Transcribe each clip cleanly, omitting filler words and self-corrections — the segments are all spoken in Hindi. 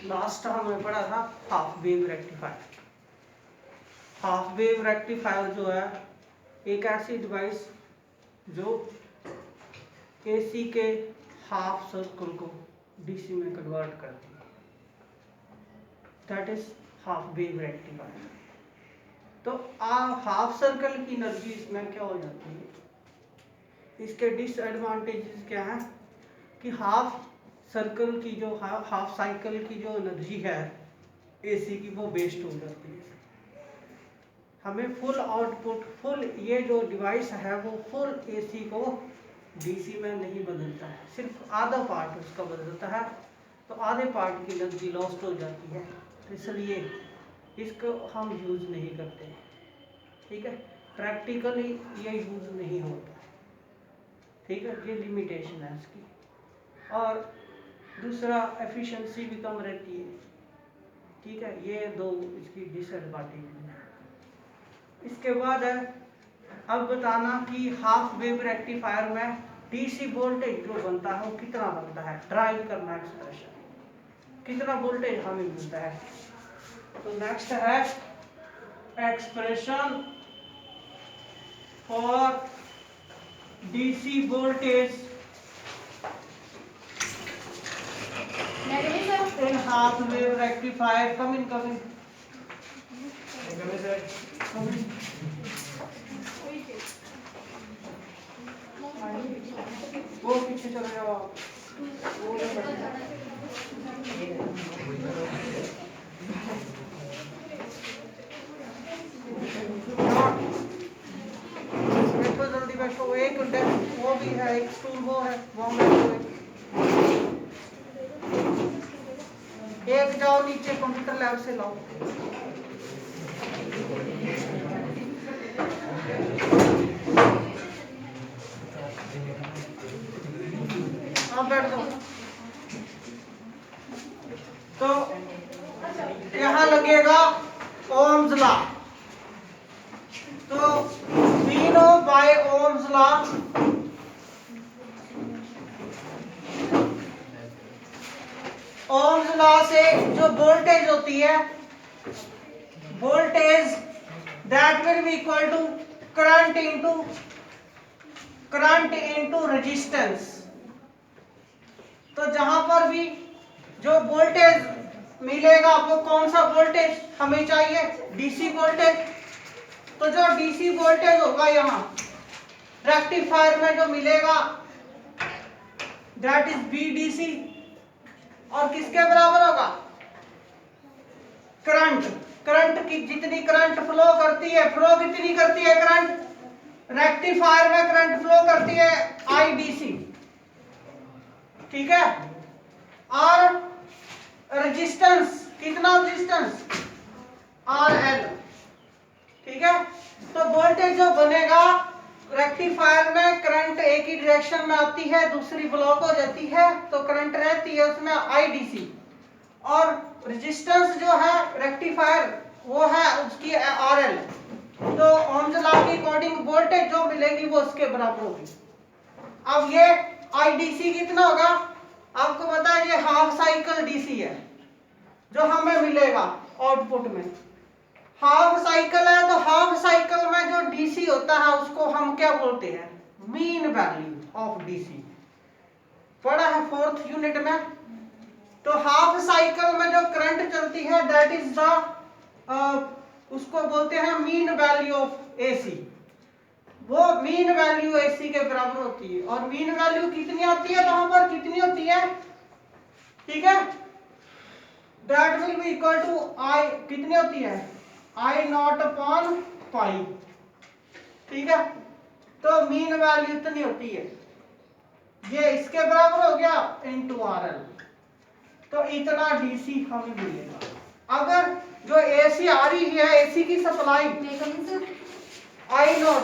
लास्ट हमने पढ़ा था half wave rectifier. Half wave rectifier जो है एक ऐसी डिवाइस जो एसी के हाफ सर्कल को डीसी में कन्वर्ट करती है, that is half wave rectifier. तो हाफ सर्कल की एनर्जी इसमें क्या हो जाती है, इसके डिसएडवांटेजेस क्या है कि हाफ सर्कल की जो हाफ साइकिल की जो एनर्जी है एसी की वो वेस्ट हो जाती है। हमें फुल आउटपुट, फुल ये जो डिवाइस है वो फुल एसी को डीसी में नहीं बदलता है, सिर्फ आधा पार्ट उसका बदलता है, तो आधे पार्ट की एनर्जी लॉस्ट हो जाती है, तो इसलिए इसको हम यूज़ नहीं करते। ठीक है, प्रैक्टिकली ये यूज़ नहीं होता। ठीक है, ये लिमिटेशन है इसकी। और दूसरा एफिशिएंसी भी कम रहती है। ठीक है, ये दो इसकी डिसएडवांटेज है। इसके बाद है अब बताना कि हाफ वेव रेक्टिफायर में डीसी वोल्टेज जो बनता है वो कितना बनता है, ड्राइव करना एक्सप्रेशन, कितना वोल्टेज हमें मिलता है। तो नेक्स्ट है expression for DC voltage in half wave rectifier. Come in. वो पीछे चले जाओ आप। बैठो जल्दी बैठो, एक वो भी है, एक स्टूल वो है, वो बैठो। एक जाओ नीचे कंप्यूटर लैब से लाओ। अब बैठ जाओ। तो यहाँ लगेगा ओम्स लॉ। तो we know by Ohm's law Ohm's law से जो वोल्टेज होती है, voltage that will be equal to current into resistance. तो जहां पर भी जो वोल्टेज मिलेगा वो कौन सा वोल्टेज हमें चाहिए, डीसी वोल्टेज। तो जो डीसी वोल्टेज होगा यहाँ रेक्टिफायर में जो मिलेगा दैट इज VDC, और किसके बराबर होगा, करंट की जितनी करंट फ्लो करती है, फ्लो कितनी करती है करंट, रेक्टिफायर में करंट फ्लो करती है IDC। ठीक है, और रेजिस्टेंस कितना, रेजिस्टेंस RL। ठीक है, तो वोल्टेज जो बनेगा रेक्टिफायर में, करंट एक ही डायरेक्शन में आती है, दूसरी ब्लॉक हो जाती है, तो करंट रहती है उसमें IDC, और रेजिस्टेंस जो है रेक्टिफायर वो है उसकी RL। तो ओम्स लॉ के अकॉर्डिंग वोल्टेज जो मिलेगी वो उसके बराबर होगी। अब ये IDC कितना होगा, आपको पता है ये हाफ साइकिल डीसी है जो हमें मिलेगा आउटपुट में। हाफ साइकिल है तो हाफ साइकिल में जो डीसी होता है उसको हम क्या बोलते हैं, मीन वैल्यू ऑफ डीसी, पढ़ा है 4th यूनिट में। तो हाफ साइकिल में जो करंट चलती है दैट इज द उसको बोलते हैं मीन वैल्यू ऑफ एसी। वो मीन वैल्यू एसी के बराबर होती है, और मीन वैल्यू कितनी आती है वहां पर, कितनी होती है, ठीक है, that will be equal to I, कितनी होती है, I0 अपॉन पाई। ठीक है, तो मीन वैल्यू इतनी होती है, ये इसके बराबर हो गया इनटू RL। तो इतना डीसी हमें मिलेगा। अगर जो एसी आ रही है, एसी की सप्लाई I0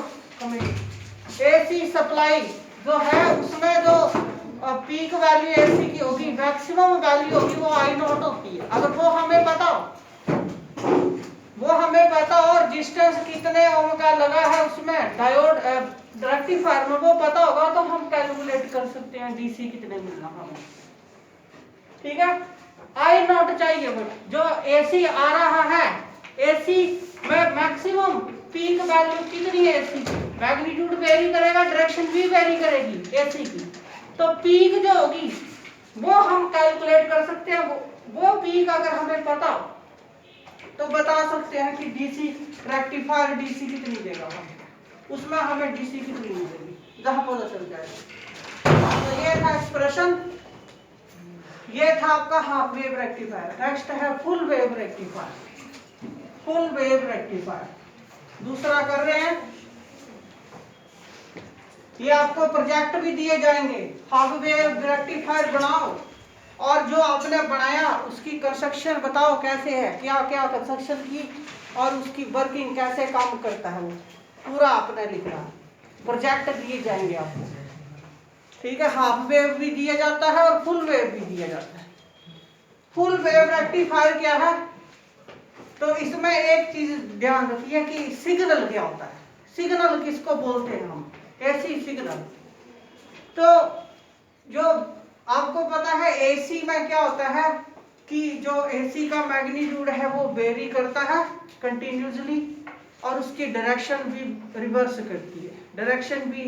एसी सप्लाई जो है उसमें जो पीक वैल्यू एसी की होगी, मैक्सिमम वैल्यू होगी वो I0 होती है। अगर वो हमें पता हो रेजिस्टेंस कितने ओम का लगा है उसमें डायोड रेक्टिफायर में वो पता होगा, तो हम कैलकुलेट कर सकते हैं डीसी कितने मिलना हमें। ठीक है, आई नॉट चाहिए, बट जो एसी आ रहा है, एसी में मैक्सिमम पीक वैल्यू कितनी है एसी की, मैग्नीट्यूड वेरी करेगा, डायरेक्शन भी वेरी करेगी एसी की, तो पीक जो होगी वो हम कैलकुलेट कर सकते हैं। वो पीक अगर हमें पता हो तो बता सकते हैं कि डीसी रेक्टिफायर डीसी कितनी देगा, हम उसमें हमें डीसी कितनी मिलेगी जहां पता चल जाएगा। तो ये था एक्सप्रेशन, ये था आपका हाफ वेव रेक्टिफायर। नेक्स्ट है full wave rectifier. Full wave rectifier दूसरा कर रहे हैं, ये आपको प्रोजेक्ट भी दिए जाएंगे, हाफ वेव रेक्टिफायर बनाओ और जो आपने बनाया उसकी कंस्ट्रक्शन बताओ कैसे है, क्या क्या कंस्ट्रक्शन की और उसकी वर्किंग कैसे काम करता है, वो पूरा आपने लिखना है। प्रोजेक्ट दिए जाएंगे आपको, ठीक है। हाफ वेव भी दिया जाता है और फुल वेव भी दिया जाता है। फुल वेव रेक्टिफायर क्या है, तो इसमें एक चीज ध्यान रखिए कि सिग्नल क्या होता है। सिग्नल किसको बोलते हैं हम, एसी सिग्नल। तो जो आपको पता है एसी में क्या होता है कि जो एसी का मैग्नीट्यूड है वो वेरी करता है कंटिन्यूसली, और उसकी डायरेक्शन भी रिवर्स करती है, डायरेक्शन भी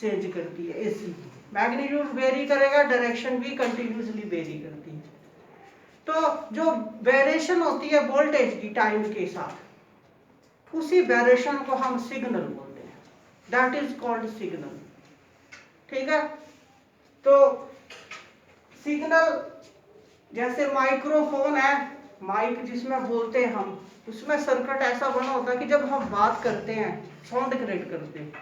चेंज करती है। एसी मैग्नीट्यूड वेरी करेगा, डायरेक्शन भी कंटिन्यूसली वेरी करती है। तो जो वेरिएशन होती है वोल्टेज की टाइम के साथ, उसी वेरिएशन को हम सिग्नल बोलते हैं, दैट इज कॉल्ड सिग्नल, ठीक है। तो सिग्नल जैसे माइक्रोफोन है, माइक जिसमें बोलते हैं हम, उसमें सर्किट ऐसा बना होता है कि जब हम बात करते हैं, साउंड क्रिएट करते हैं,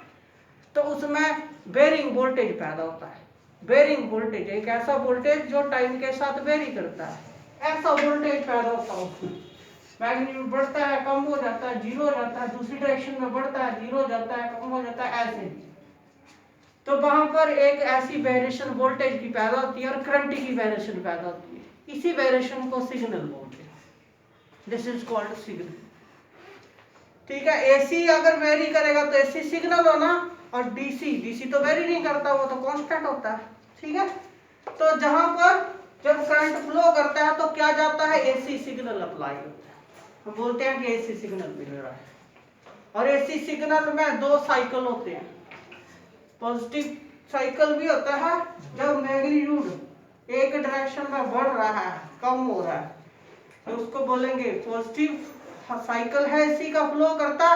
तो उसमें बेरिंग वोल्टेज पैदा होता है। बेरिंग वोल्टेज एक ऐसा वोल्टेज जो टाइम के साथ वेरी करता है, ऐसा वोल्टेज पैदा होता है उसमें। मैग्नीट्यूड बढ़ता है, कम हो जाता है, जीरो हो जाता है, दूसरी डायरेक्शन में बढ़ता है, जीरो हो जाता है, कम हो जाता है, ऐसे। तो वहां पर एक ऐसी वेरिएशन वोल्टेज की पैदा होती है और करंट की वेरिएशन पैदा होती है। इसी वेरिएशन को सिग्नल बोलते हैं, दिस इज कॉल्ड सिग्नल, ठीक है। एसी अगर वेरी करेगा तो एसी सिग्नल होना, और डीसी, डीसी तो वेरी नहीं करता, वो तो कांस्टेंट होता है, ठीक है। तो जहां पर जब करंट फ्लो करता है तो क्या जाता है, एसी सिग्नल अप्लाई होता है, हम बोलते हैं कि एसी सिग्नल मिल रहा है। और एसी सिग्नल में दो साइकिल होते हैं, पॉजिटिव साइकिल भी होता है जब मैग्नीट्यूड एक डायरेक्शन में बढ़ रहा है, कम हो रहा है, तो उसको बोलेंगे पॉजिटिव साइकिल है, एसी का फ्लो करता।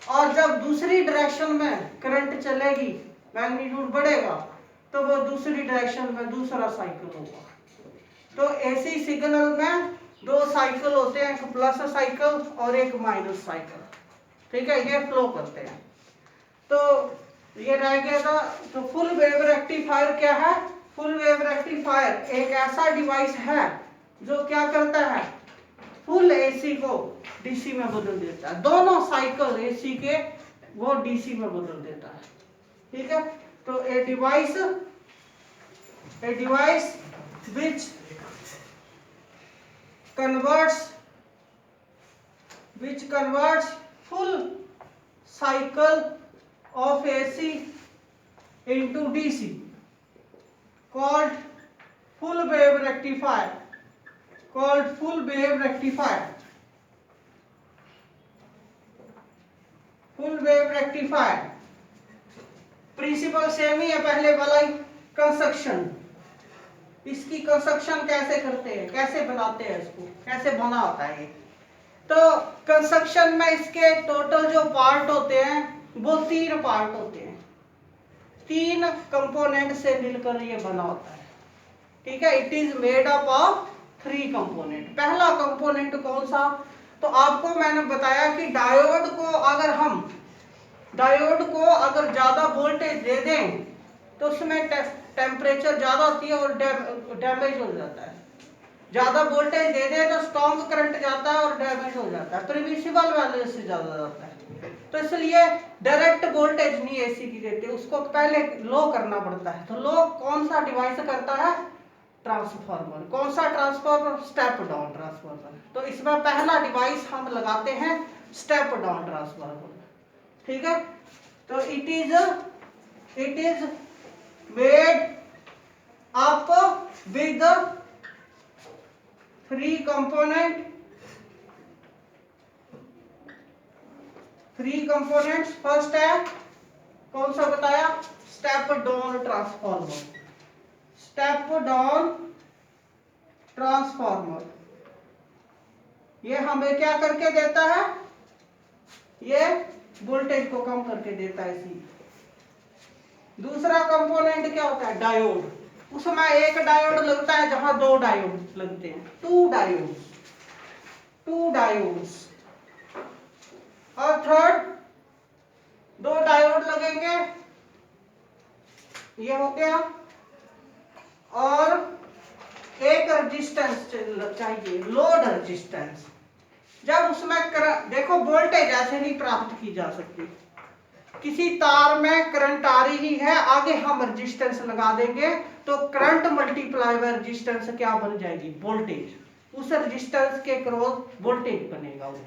और जब दूसरी डायरेक्शन में करंट चलेगी, मैग्नीट्यूड बढ़ेगा, तो वो दूसरी डायरेक्शन में दूसरा साइकिल होगा। तो एसी सिग्नल में दो साइकिल होते हैं, एक प्लस साइकिल और एक माइनस साइकिल, ठीक है, ये फ्लो करते हैं। तो ये रह गया था। तो फुल वेव रेक्टिफायर क्या है, फुल वेव रेक्टिफायर एक ऐसा डिवाइस है जो क्या करता है, फुल एसी को डीसी में बदल देता है, दोनों साइकिल एसी के वो डीसी में बदल देता है, ठीक है। तो a device which converts full cycle of AC into DC called full wave rectifier, full wave rectifier। Principle same ही है पहले वाला ही। कंस्ट्रक्शन, इसकी कंस्ट्रक्शन कैसे करते हैं, कैसे बनाते हैं, इसको कैसे बना होता है ये। तो कंस्ट्रक्शन में इसके टोटल जो पार्ट होते हैं वो 3 पार्ट होते हैं, 3 कंपोनेंट से मिलकर ये बना होता है, ठीक है। It is made up of 3 component. पहला कंपोनेंट कौन सा, तो आपको मैंने बताया कि डायोड को अगर ज्यादा वोल्टेज दे दें तो उसमें टेम्परेचर ज्यादा होती है और डैमेज हो जाता है। ज्यादा वोल्टेज दे दें तो स्ट्रॉन्ग करंट जाता है और डैमेज हो जाता है, परमिसिबल वैल्यू से ज्यादा जाता है। तो इसलिए डायरेक्ट वोल्टेज नहीं एसी की देते, उसको पहले लो करना पड़ता है। तो लो कौन सा डिवाइस करता है, ट्रांसफार्मर। कौन सा ट्रांसफार्मर, स्टेप डाउन ट्रांसफार्मर। तो इसमें पहला डिवाइस हम लगाते हैं स्टेप डाउन ट्रांसफार्मर, ठीक है। तो it is made up with free components first है कौन सा बताया, step down transformer. Step down transformer ये हमें क्या करके देता है, ये वोल्टेज को कम करके देता है इसी। दूसरा कंपोनेंट क्या होता है, डायोड। उसमें एक डायोड लगता है जहां दो डायोड लगते हैं, टू डायोड्स। और थर्ड दो डायोड लगेंगे, ये हो गया। और एक रेजिस्टेंस चाहिए, लोड रेजिस्टेंस। जब उसमें देखो वोल्टेज ऐसे नहीं प्राप्त की जा सकती, किसी तार में करंट आ रही है, आगे हम रेजिस्टेंस लगा देंगे तो करंट मल्टीप्लाई बाय रेजिस्टेंस क्या बन जाएगी, वोल्टेज। उस रेजिस्टेंस के क्रॉस वोल्टेज बनेगा वो,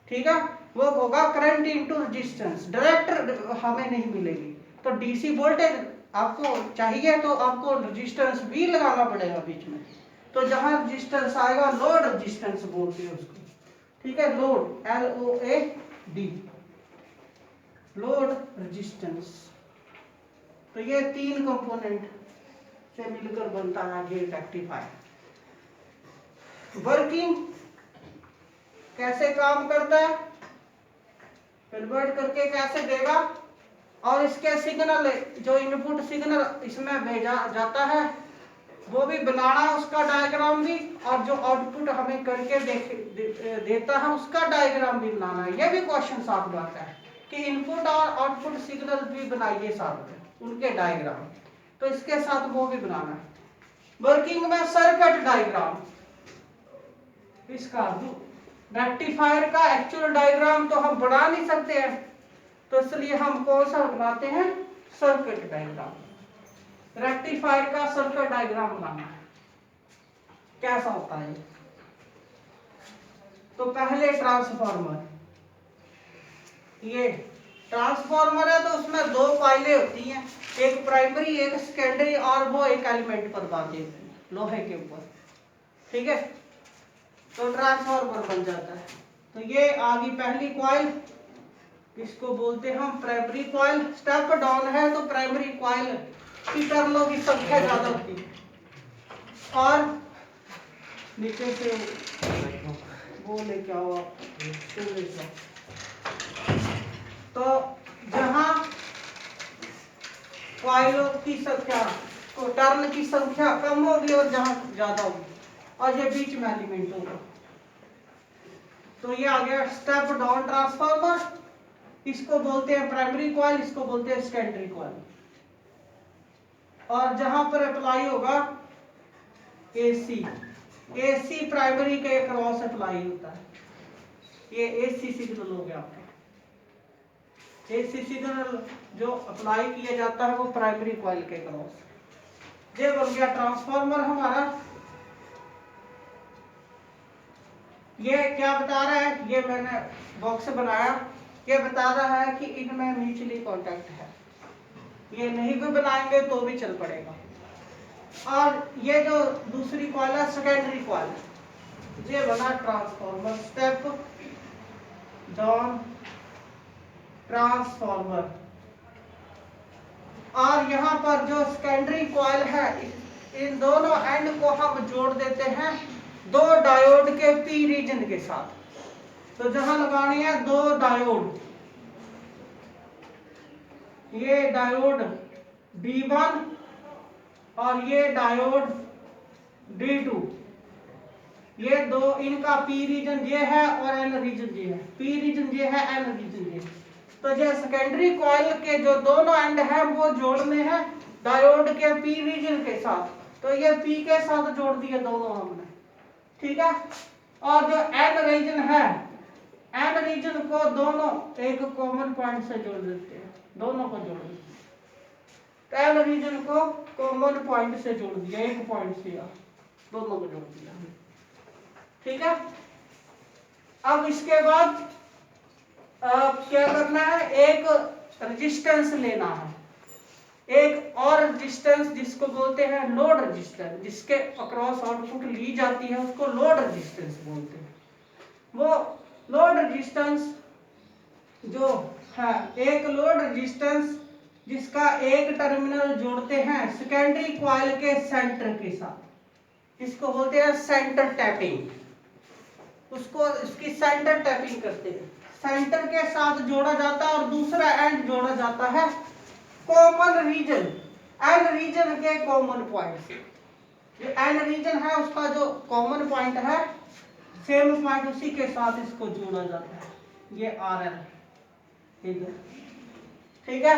ठीक है। वो होगा करंट इनटू रेजिस्टेंस, डायरेक्ट हमें नहीं मिलेगी। तो डीसी वोल्टेज आपको चाहिए तो आपको रेजिस्टेंस भी लगाना पड़ेगा बीच में। तो जहां रेजिस्टेंस आएगा लोड रेजिस्टेंस बोलते हैं उसको, ठीक है। Load LOAD, load resistance. तो ये तीन कंपोनेंट से मिलकर बनता है गेट रेक्टिफायर। वर्किंग कैसे काम करता है, कन्वर्ट करके कैसे देगा, और इसके सिग्नल जो इनपुट सिग्नल इसमें भेजा जाता है वो भी बनाना, उसका डायग्राम भी, और जो आउटपुट हमें करके देता है उसका डायग्राम भी बनाना है। ये भी क्वेश्चन साफ आता है कि इनपुट और आउटपुट सिग्नल भी बनाइए साथ में, उनके डायग्राम। तो इसके साथ वो भी बनाना है। वर्किंग में सर्किट डायग्राम, इसका रेक्टिफायर का एक्चुअल डायग्राम तो हम बना नहीं सकते हैं, तो इसलिए हम कौन सा बनाते हैं, सर्किट डायग्राम। रेक्टिफायर का सर्किट डायग्राम बनाना है, कैसा होता है। तो पहले ट्रांसफार्मर, ये ट्रांसफार्मर है तो उसमें दो कॉइलें होती हैं, एक प्राइमरी एक सेकेंडरी, और वो एक एलिमेंट पर बांधे हुए लोहे के ऊपर, ठीक है। तो ट्रांसफार्मर बन जाता है। तो ये आ गई पहली कॉइल, इसको बोलते हैं हम प्राइमरी कॉइल। स्टेप डाउन है तो प्राइमरी कॉइल की टर्नों की संख्या ज्यादा होती है, और नीचे से वो लेके आओ तो जहां कॉइलों की संख्या तो टर्न की संख्या कम होगी और जहां ज्यादा होगी, और ये बीच में एलिमेंट होगा। तो ये आ गया स्टेप डाउन ट्रांसफार्मर। इसको बोलते हैं प्राइमरी कॉइल, इसको बोलते हैं सेकेंडरी कॉइल। और जहां पर अप्लाई होगा AC प्राइमरी के क्रॉस अप्लाई होता है। ये AC सिग्नल हो गया आपका। AC सिग्नल जो अप्लाई किया जाता है वो प्राइमरी कॉइल के क्रॉस। ये बन गया ट्रांसफार्मर हमारा। ये क्या बता रहा है, ये मैंने बॉक्स बनाया, ये बता रहा है कि इनमें म्यूचुअली कांटेक्ट है। ये नहीं भी बनाएंगे तो भी चल पड़ेगा। और ये जो दूसरी कॉइल है सेकेंडरी कॉइल, ये बना ट्रांसफार्मर। Step down transformer. और यहाँ पर जो सेकेंडरी कॉइल है, इन दोनों एंड को हम जोड़ देते हैं दो डायोड के पी रीजन के साथ। तो जहां लगानी है दो डायोड, ये डायोड D1 और ये डायोड D2, ये दो, इनका पी रीजन ये है और एन रीजन ये है। पी रीजन ये है, एन रीजन ये। तो जो सेकेंडरी कॉइल के जो दोनों एंड है वो जोड़ने हैं डायोड के पी रीजन के साथ। तो ये पी के साथ जोड़ दिए दोनों हमने, ठीक है। और जो एन रीजन है, एन रीजन को दोनों एक कॉमन पॉइंट से जोड़ देते हैं, दोनों को जोड़ देते हैं। एन रीजन को कॉमन पॉइंट से जोड़ दिया, एक पॉइंट से दोनों को जोड़ दिया, ठीक है। अब इसके बाद क्या करना है, एक रेजिस्टेंस लेना है। एक और रेजिस्टेंस जिसको बोलते हैं लोड रेजिस्टेंस, जिसके अक्रॉस आउटपुट ली जाती है उसको लोड रेजिस्टेंस बोलते हैं। वो लोड रेजिस्टेंस जो है, एक लोड रेजिस्टेंस जिसका एक टर्मिनल जोड़ते हैं सेकेंडरी कॉइल के सेंटर के साथ, इसको बोलते हैं सेंटर टैपिंग। उसको इसकी सेंटर टैपिंग करते हैं, सेंटर के साथ जोड़ा जाता है और दूसरा एंड जोड़ा जाता है कॉमन रीजन, एंड रीजन के कॉमन पॉइंट से। जो एंड रीजन है उसका जो कॉमन पॉइंट है, सेम पॉइंट, उसी के साथ इसको जोड़ा जाता है। ये आर एल, ठीक है।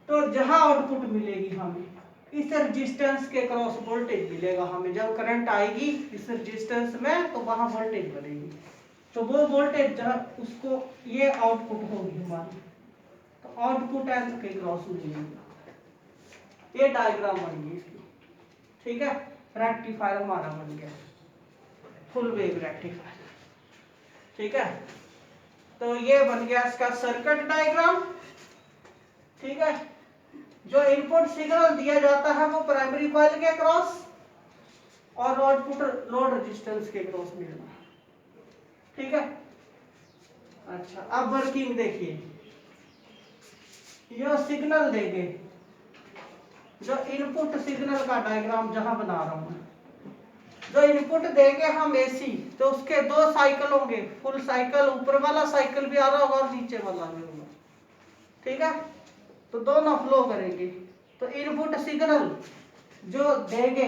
तो जहां आउटपुट मिलेगी हमें, इस रेजिस्टेंस के क्रॉस वोल्टेज मिलेगा हमें। जब करंट आएगी इस रेजिस्टेंस में तो वहां वोल्टेज बनेगी, तो वो वोल्टेज जहां उसको, ये आउटपुट होगी हमारी, तो आउटपुट एंड के क्रॉस मिलेगी। ये डायग्राम बन गई इसकी, ठीक है। रेक्टिफायर हमारा बन गया, फुल वेव रेक्टिफायर, ठीक है। तो ये बन गया इसका सर्किट डायग्राम, ठीक है। जो इनपुट सिग्नल दिया जाता है वो प्राइमरी कॉइल के क्रॉस और आउटपुट लोड रेजिस्टेंस के क्रॉस मिलना, ठीक है। अच्छा, अब वर्किंग देखिए। यह सिग्नल देंगे, जो इनपुट सिग्नल का डायग्राम जहां बना रहा हूं, जो इनपुट देंगे हम एसी, तो उसके दो साइकिल होंगे, फुल साइकिल, ऊपर वाला साइकिल भी आ रहा होगा और नीचे वाला भी होगा, ठीक है। तो दोनों फ्लो करेंगे। तो इनपुट सिग्नल जो देंगे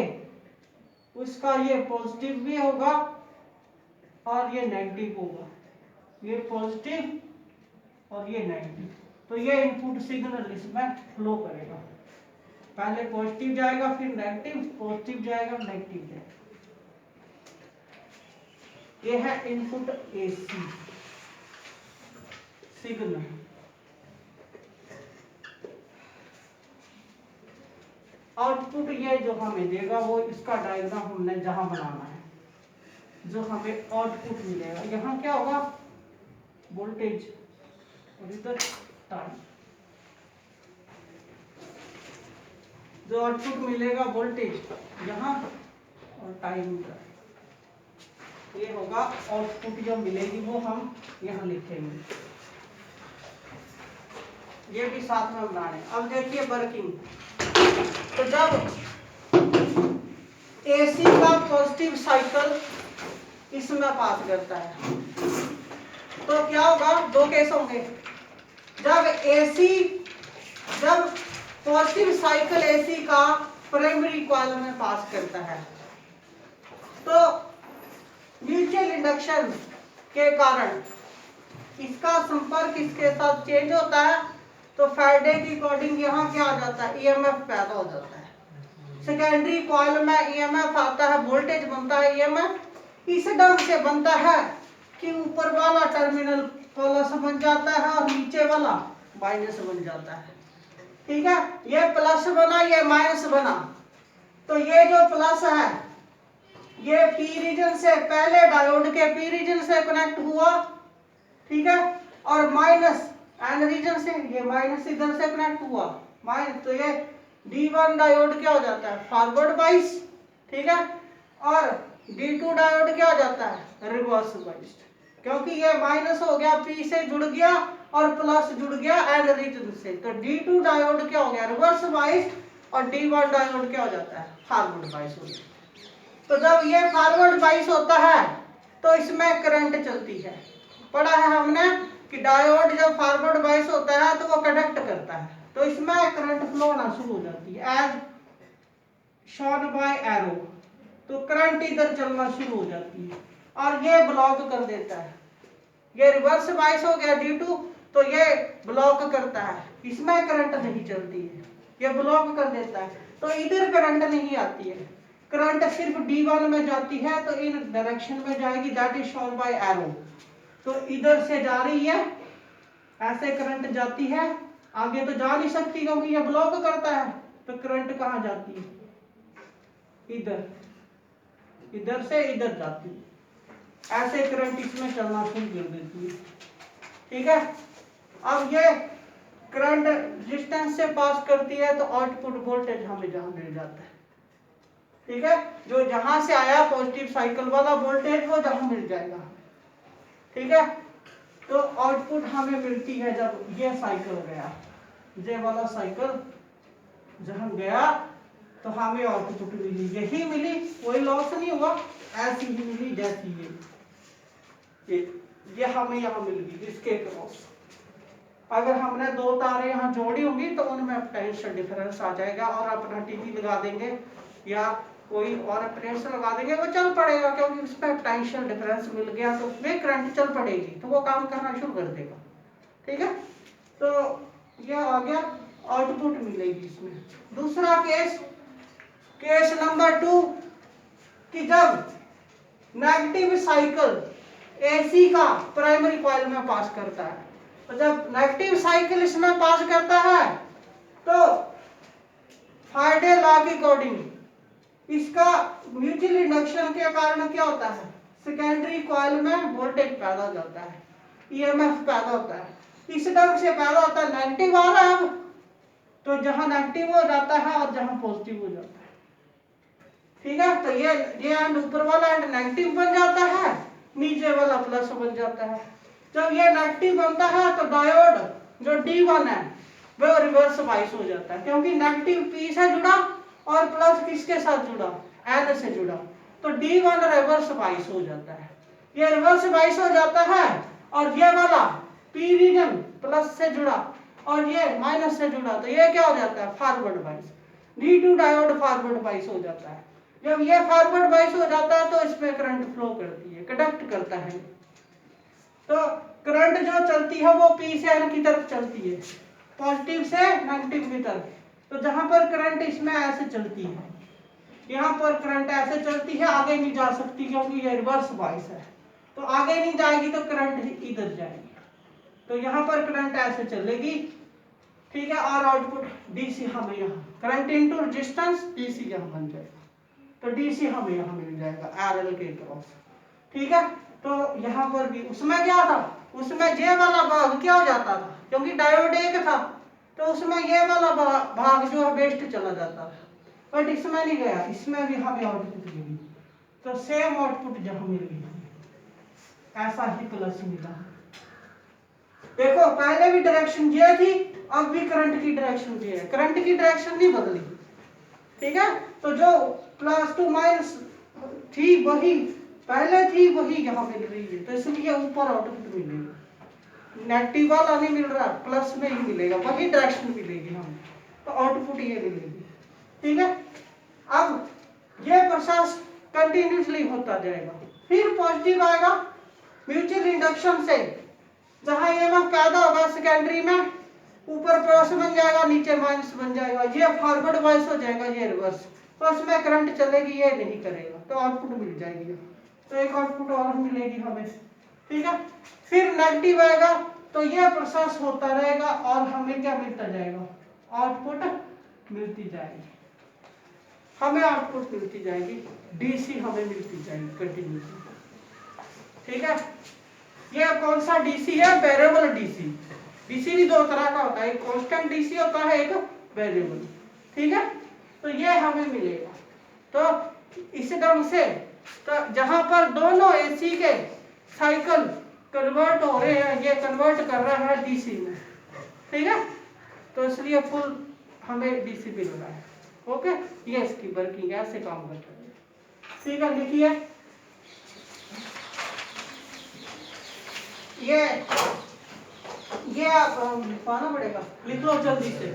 उसका ये पॉजिटिव भी होगा और ये नेगेटिव होगा, ये पॉजिटिव और ये नेगेटिव। तो ये इनपुट सिग्नल इसमें फ्लो करेगा, पहले पॉजिटिव जाएगा फिर नेगेटिव, पॉजिटिव जाएगा नेगेटिव जाएगा। ये है इनपुट एसी सिग्नल। आउटपुट ये जो हमें देगा वो इसका डायग्राम हमने जहां बनाना है, जो हमें आउटपुट मिलेगा, यहाँ क्या होगा, वोल्टेज और इधर टाइम। जो आउटपुट मिलेगा वोल्टेज यहाँ और टाइम इधर, ये होगा आउटपुट जो मिलेगी वो हम यहाँ लिखेंगे। ये भी साथ में बनाने। अब देखिए वर्किंग। तो जब एसी का पॉजिटिव साइकिल इसमें पास करता है तो क्या होगा, दो केस होंगे। जब पॉजिटिव साइकिल एसी का प्राइमरी कॉइल में पास करता है तो म्यूचुअल इंडक्शन के कारण इसका संपर्क इसके साथ चेंज होता है, तो फैराडे की अकॉर्डिंग यहाँ क्या आ जाता है, ईएमएफ पैदा हो जाता है। सेकेंडरी कॉइल में ईएमएफ आता है, वोल्टेज बनता है, ईएमएफ इस ढंग से बनता है कि ऊपर वाला टर्मिनल प्लस बन जाता है और नीचे वाला माइनस बन जाता है, ठीक है। ये प्लस बना, ये माइनस बना, तो ये जो प्लस है ये पी रीजन से, पहले डायोड के पी रीजन से कनेक्ट हुआ, ठीक है, और माइनस एन रीजन से, ये माइनस इधर से कनेक्ट हुआ माइनस, तो ये D1 डायोड क्या हो जाता है, फॉरवर्ड बाइस, ठीक है, और D2 डायोड क्या हो जाता है, रिवर्स बाइस, क्योंकि ये माइनस हो गया, P से जुड़ गया और प्लस जुड़ गया एन रीजन से, तो D2 डायोड क्या हो गया, रिवर्स बाइस, और D1 डायोड क्या हो जाता है, फॉरवर्ड बाइस हो गया। तो जब ये फॉरवर्ड बाइस होता है तो इसमें करंट चलती है। पढ़ा है हमने कि डायोड जब फॉरवर्ड बाइस होता है तो वो कंडक्ट करता है, तो इसमें करंट फ्लो होना शुरू हो जाती है एज शोन बाय एरो। तो करंट इधर चलना शुरू हो जाती है और ये ब्लॉक कर देता है। ये रिवर्स बाइस हो गया D2, तो ये ब्लॉक करता है, इसमें करंट नहीं चलती है, ये ब्लॉक कर देता है, तो इधर करंट नहीं आती है। करंट सिर्फ D1 में जाती है तो इन डायरेक्शन में जाएगी, that is shown by arrow. तो इधर से जा रही है, ऐसे करंट जाती है, आगे तो जा नहीं सकती क्योंकि ये ब्लॉक करता है, तो करंट कहाँ जाती है, इधर, इधर से इधर जाती है, ऐसे करंट इसमें चलना शुरू कर देती है, ठीक है। अब ये करंट रेजिस्टेंस से पास करती है तो आउटपुट वोल्टेज हमें जहां मिल जाता है। ठीक है, जो जहां से आया पॉजिटिव साइकिल वाला वोल्टेज वो जहां मिल जाएगा। ठीक है, तो आउटपुट हमें मिलती है जब ये साइकिल गया, ये वाला साइकिल जहां गया तो हमें आउटपुट मिली, यही मिली, कोई लॉस नहीं हुआ, ऐसी ही मिली जैसी ये हमें यहाँ मिल गई इसके क्रॉस। अगर हमने दो तारे यहाँ जोड़ी होंगी तो उनमें पोटेंशियल डिफरेंस आ जाएगा और अपना टीवी लगा देंगे या कोई और प्रेस लगा देंगे, वो चल पड़ेगा क्योंकि उसमें पोटेंशियल डिफरेंस मिल गया तो उसमें करंट चल पड़ेगी, तो वो काम करना शुरू कर देगा। ठीक है, तो यह आ गया, आउटपुट मिलेगी इसमें। दूसरा केस, केस नंबर 2 कि जब नेगेटिव साइकिल एसी का प्राइमरी कॉइल में पास करता है, तो जब नेगेटिव साइकिल इसमें पास करता है तो फैराडे लॉ के अकॉर्डिंग इसका म्यूचुअल इंडक्शन के कारण क्या होता है, सेकेंडरी कॉइल में वोल्टेज पैदा हो जाता है, ईएमएफ पैदा होता है। इस ढंग से पैदा होता है, नेगेटिव आ रहा है अब, तो जहां नेगेटिव हो जाता है और जहां पॉजिटिव हो जाता है। ठीक है, तो ये एंड ऊपर वाला एंड नेगेटिव बन जाता है, नीचे वाला प्लस बन जाता है। जब ये नेगेटिव बनता है तो डायोड जो D1 है वो रिवर्स बाइस हो जाता है, क्योंकि नेगेटिव P से जुड़ा और प्लस किसके साथ जुड़ा, N से जुड़ा, तो D1 रिवर्स बाइस हो जाता है। ये रिवर्स बाइस हो जाता है और ये वाला P रीजन प्लस से जुड़ा और ये माइनस से जुड़ा, तो ये क्या हो जाता है, फॉरवर्ड बाइस। D2 डायोड फॉरवर्ड बाइस हो जाता है। जब ये फॉरवर्ड बाइस हो जाता है तो इसमें करंट फ्लो करती है, कंडक्ट करता है। तो करंट जो चलती है वो P से N की तरफ चलती है, पॉजिटिव से नेगेटिव की तरफ। तो जहां पर करंट इसमें ऐसे चलती है, यहाँ पर करंट ऐसे चलती है, आगे नहीं जा सकती क्योंकि ये रिवर्स बाइस है, तो आगे नहीं जाएगी तो करंट इधर जाएगी, तो यहाँ पर करंट ऐसे चलेगी। ठीक है, और आउटपुट डीसी हमें यहाँ करंट इनटू रेजिस्टेंस डीसी यहाँ बन जाएगा, तो डीसी हमें यहाँ मिल जाएगा आरएल के क्रॉस। ठीक है, तो यहाँ पर भी उसमें क्या था, उसमें ये वाला भाग क्या हो जाता था, क्योंकि डायोड एक था तो उसमें ये वाला भाग जो है वेस्ट चला जाता था, बट इसमें नहीं गया, इसमें भी हमें आउटपुट मिली, तो सेम आउटपुट जहाँ मिल गई, ऐसा ही प्लस मिला। देखो पहले भी डायरेक्शन ये थी, अब भी करंट की डायरेक्शन ये है, करंट की डायरेक्शन नहीं बदली। ठीक है, तो जो प्लस टू माइनस थी वही पहले थी वही यहाँ मिल रही है, तो इसलिए ऊपर आउटपुट मिलेगा, नेगेटिव वाला नहीं मिल रहा, प्लस में ही मिलेगा, वही डायरेक्शन मिलेगी हमें, तो आउटपुट ये मिलेगी। ठीक है, अब ये प्रोसेस कंटिन्यूसली होता जाएगा, फिर पॉजिटिव आएगा म्यूचुअल इंडक्शन से, जहां ईएमएफ पैदा होगा सेकेंडरी में, ऊपर प्लस बन जाएगा नीचे माइनस बन जाएगा, ये फॉरवर्ड बाइस हो जाएगा, ये रिवर्स, तो इसमें करंट चलेगी, ये नहीं करेगा, तो आउटपुट मिल जाएगी, तो एक आउटपुट और मिलेगी हमें। ठीक है, फिर नेगेटिव आएगा तो ये प्रोसेस होता रहेगा और हमें क्या मिलता जाएगा, आउटपुट मिलती जाएगी, हमें आउटपुट मिलती जाएगी, डीसी हमें मिलती जाएगी कंटिन्यूसली। ठीक है, ये कौन सा डीसी है, वेरिएबल डीसी। डीसी भी दो तरह का होता है, एक कांस्टेंट डीसी होता है, एक वेरिएबल। ठीक है, तो ये हमें मिलेगा, तो इस ढंग से तो जहां पर दोनों एसी के साइकिल कन्वर्ट हो रहे हैं, ये कन्वर्ट कर रहा है डीसी में। ठीक है, तो इसलिए फुल हमें डीसी मिल रहा है। ओके, ये इसकी वर्किंग ऐसे काम करता है। ठीक है, लिखिए ये आप लिखवाना पड़ेगा, लिख लो जल्दी से।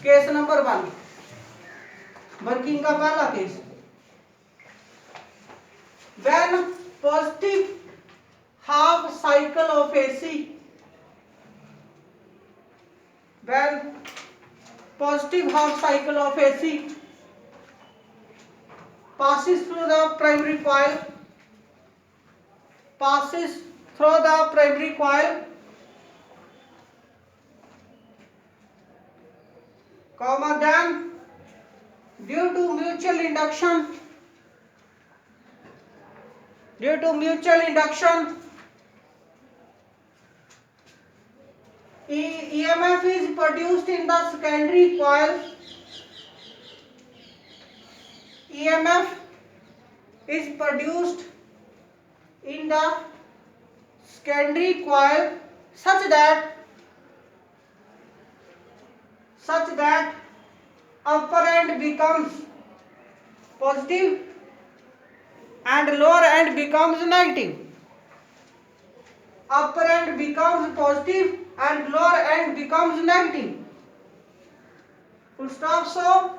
केस नंबर 1, वर्किंग का पहला case, when positive half cycle of AC, when positive half cycle of AC passes through the primary coil, passes through the primary coil, comma, then due to mutual induction, EMF is produced in the secondary coil. EMF is produced in the secondary coil such that upper end becomes positive and lower end becomes negative. Upper end becomes positive and lower end becomes negative. Full stop. So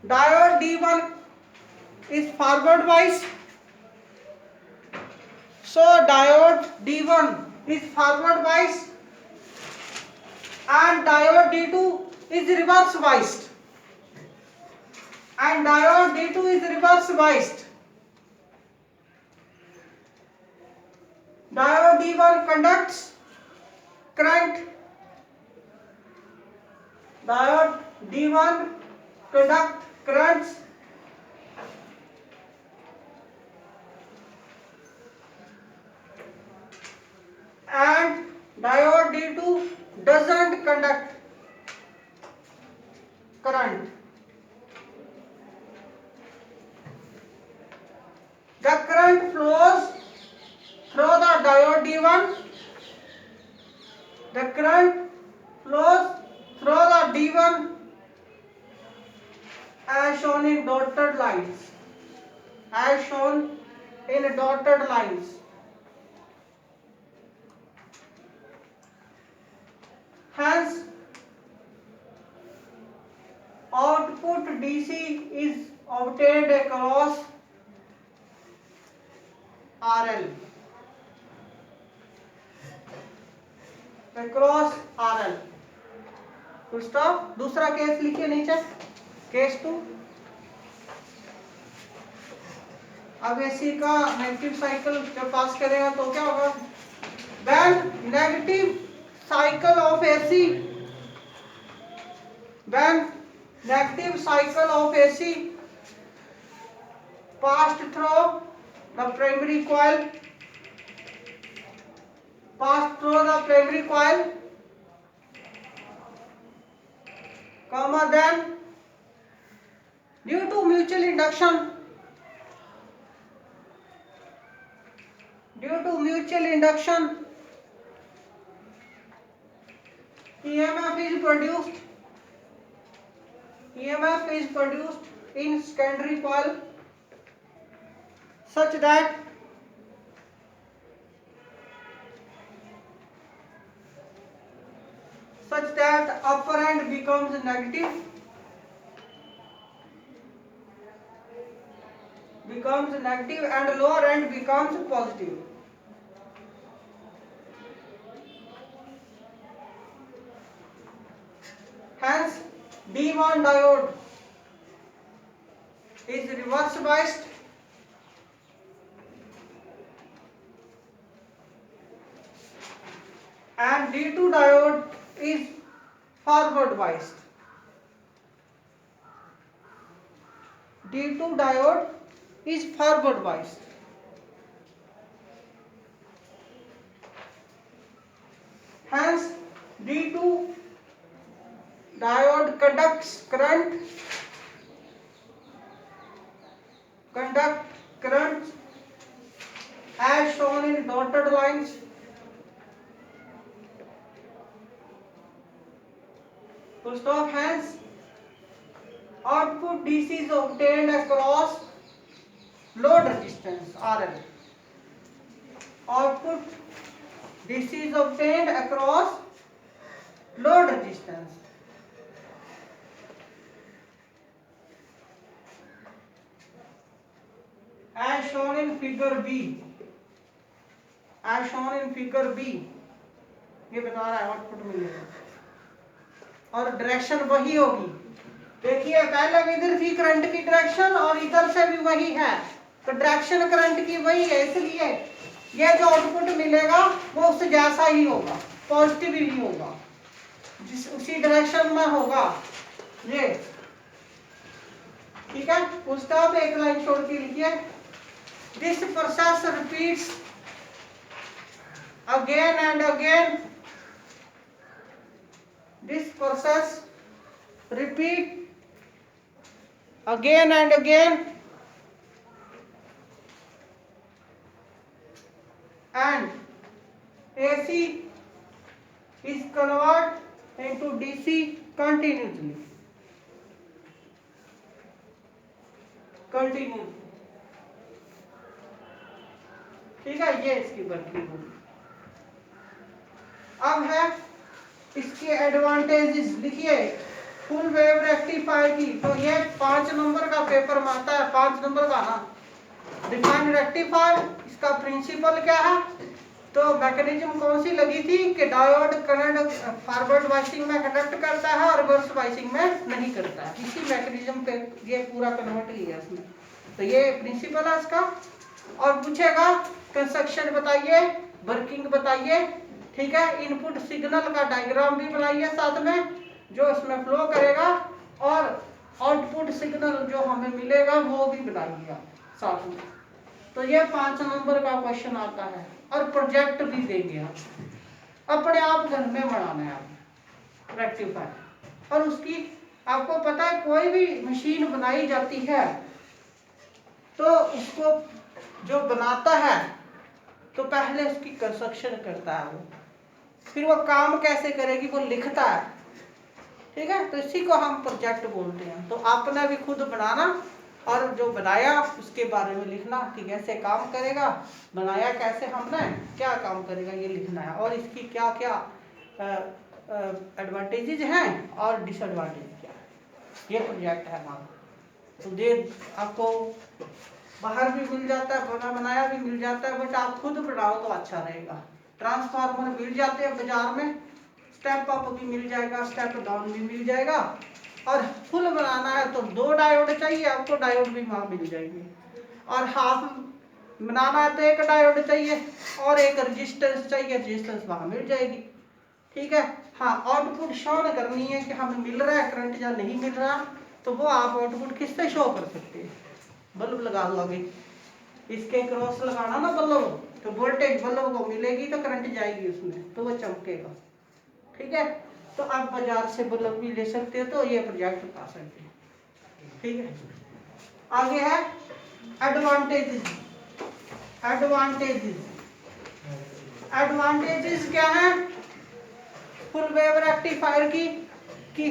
diode D1 is forward bias. So diode D1 is forward biased and diode D2 is reverse biased. And diode D2 is reverse biased. Diode D1 conducts current. Diode D1 conduct currents and diode D2 doesn't conduct current. The current flows through the diode D1. The current flows through the D1 as shown in dotted lines. As shown in dotted lines. Hence, output DC is obtained across RL. Across RL. Full stop. दूसरा केस लिखिए नीचे. केस 2. अब AC का नेगेटिव साइकिल जब पास करेगा तो क्या होगा? When negative cycle of AC passed through the primary coil, then due to mutual induction, EMF is produced in secondary coil such that upper end becomes negative and lower end becomes positive. Hence, D1 diode is reverse biased and D2 diode is forward biased. D2 diode is forward biased. Hence, D2 diode conducts current as shown in dotted lines. Full stop. Hence, output DC is obtained across load resistance RL. Output DC is obtained across load resistance. As shown in figure B. ये बता रहा है आउटपुट मिलेगा और डायरेक्शन वही होगी. देखिए पहले इधर थी करंट की डायरेक्शन और इधर से भी वही है, तो डायरेक्शन करंट की वही है, इसलिए ये जो आउटपुट मिलेगा वो उससे जैसा ही होगा, पॉजिटिव ही होगा, जिस उसी डायरेक्शन में होगा ये. ठीक है. Full stop. एक लाइन छोड़ के लिखिए. This process repeats again and again this process repeat again and again and AC is converted into DC continuously. ठीक है, ये इसकी वर्किंग होगी। अब है इसके एडवांटेजेस लिखिए फुल वेव रेक्टिफायर की। तो ये 5 नंबर का पेपर में आता है, 5 नंबर का ना। डिफाइन रेक्टिफायर, इसका प्रिंसिपल क्या है, तो मैकेनिज्म कौन सी लगी थी कि डायोड करंट फॉरवर्ड वाइसिंग में कंडक्ट करता है और रिवर्स वाइसिंग में नहीं करता है। इसी मैकेनिज्म पे ये पूरा कन्वर्ट किया इसमें। तो ये प्रिंसिपल है इसका। और पूछेगा कंस्ट्रक्शन बताइए, वर्किंग बताइए, ठीक है। इनपुट सिग्नल का डायग्राम भी बनाइए साथ में, जो इसमें फ्लो करेगा, और आउटपुट सिग्नल जो हमें मिलेगा वो भी बनाइए साथ में। तो ये 5 नंबर का क्वेश्चन आता है। और प्रोजेक्ट भी देंगे आप, अपने आप घर में बनाना है आप रेक्टिफायर। और उसकी आपको पता है कोई भी मशीन बनाई जाती है तो उसको जो बनाता है तो पहले उसकी कंस्ट्रक्शन करता है वो, फिर वो काम कैसे करेगी वो लिखता है, ठीक है। तो इसी को हम प्रोजेक्ट बोलते हैं। तो आपने भी खुद बनाना और जो बनाया उसके बारे में लिखना कि कैसे काम करेगा, बनाया कैसे हमने, क्या काम करेगा, ये लिखना है। और इसकी क्या क्या एडवांटेजेस हैं और डिसएडवांटेज क्या है, ये प्रोजेक्ट है हमारा। तो ये आपको बाहर भी मिल जाता है, बना बनाया भी मिल जाता है, बट आप खुद बनाओ तो अच्छा रहेगा। ट्रांसफार्मर मिल जाते हैं बाजार में, स्टेप अप भी मिल जाएगा, स्टेप डाउन भी मिल जाएगा। और फुल बनाना है तो 2 डायोड चाहिए आपको, डायोड भी वहाँ मिल जाएंगे। और हाफ बनाना है तो 1 डायोड चाहिए और 1 रेजिस्टेंस चाहिए, रेजिस्टेंस वहाँ मिल जाएगी, ठीक है। हाँ, आउटपुट शो करनी है कि हमें मिल रहा है करंट या नहीं मिल रहा, तो वो आप आउटपुट किससे शो कर सकते हैं, बल्ब लगा दो आगे, इसके क्रॉस लगाना ना बल्ब, तो वोल्टेज बल्ब को मिलेगी तो करंट जाएगी उसमें, तो वो चमकेगा, ठीक है। तो आप बाजार से बल्ब भी ले सकते हो, तो ये प्रोजेक्ट बता सकते हैं, ठीक है। आगे है एडवांटेजेस। एडवांटेजेस क्या है फुल वेव रेक्टिफायर की, कि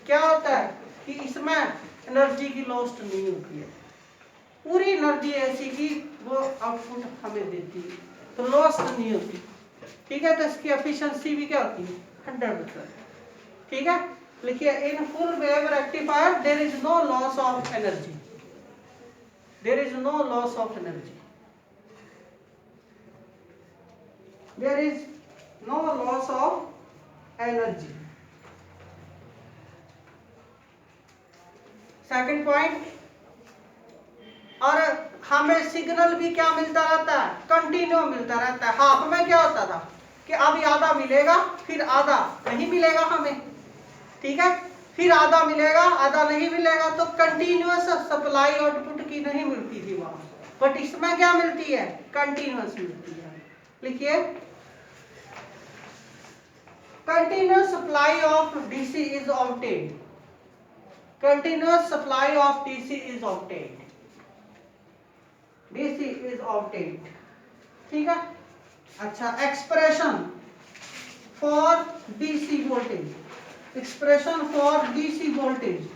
क्या होता है कि इसमें एनर्जी की लॉस्ट नहीं होती है, पूरी एनर्जी ऐसी की वो आउटपुट हमें देती है, तो लॉस्ट नहीं होती, ठीक है। तो इसकी एफिशिएंसी भी क्या होती है 100%, ठीक है। लिखिए in full wave rectifier there is no loss of energy, there is no loss of energy, there is no loss of energy. Second point, और हमें सिग्नल भी क्या मिलता रहता है, कंटिन्यू मिलता रहता है। हाफ में क्या होता था कि अभी आधा मिलेगा फिर आधा नहीं मिलेगा हमें, ठीक है, फिर आधा मिलेगा आधा नहीं मिलेगा, तो कंटिन्यूअस सप्लाई आउटपुट की नहीं मिलती थी वहां, बट इसमें क्या मिलती है, कंटिन्यूअस मिलती है। लिखिए continuous supply of DC is obtained, continuous supply of DC is obtained, DC is obtained, ठीक है। अच्छा, expression for DC voltage, expression for DC voltage,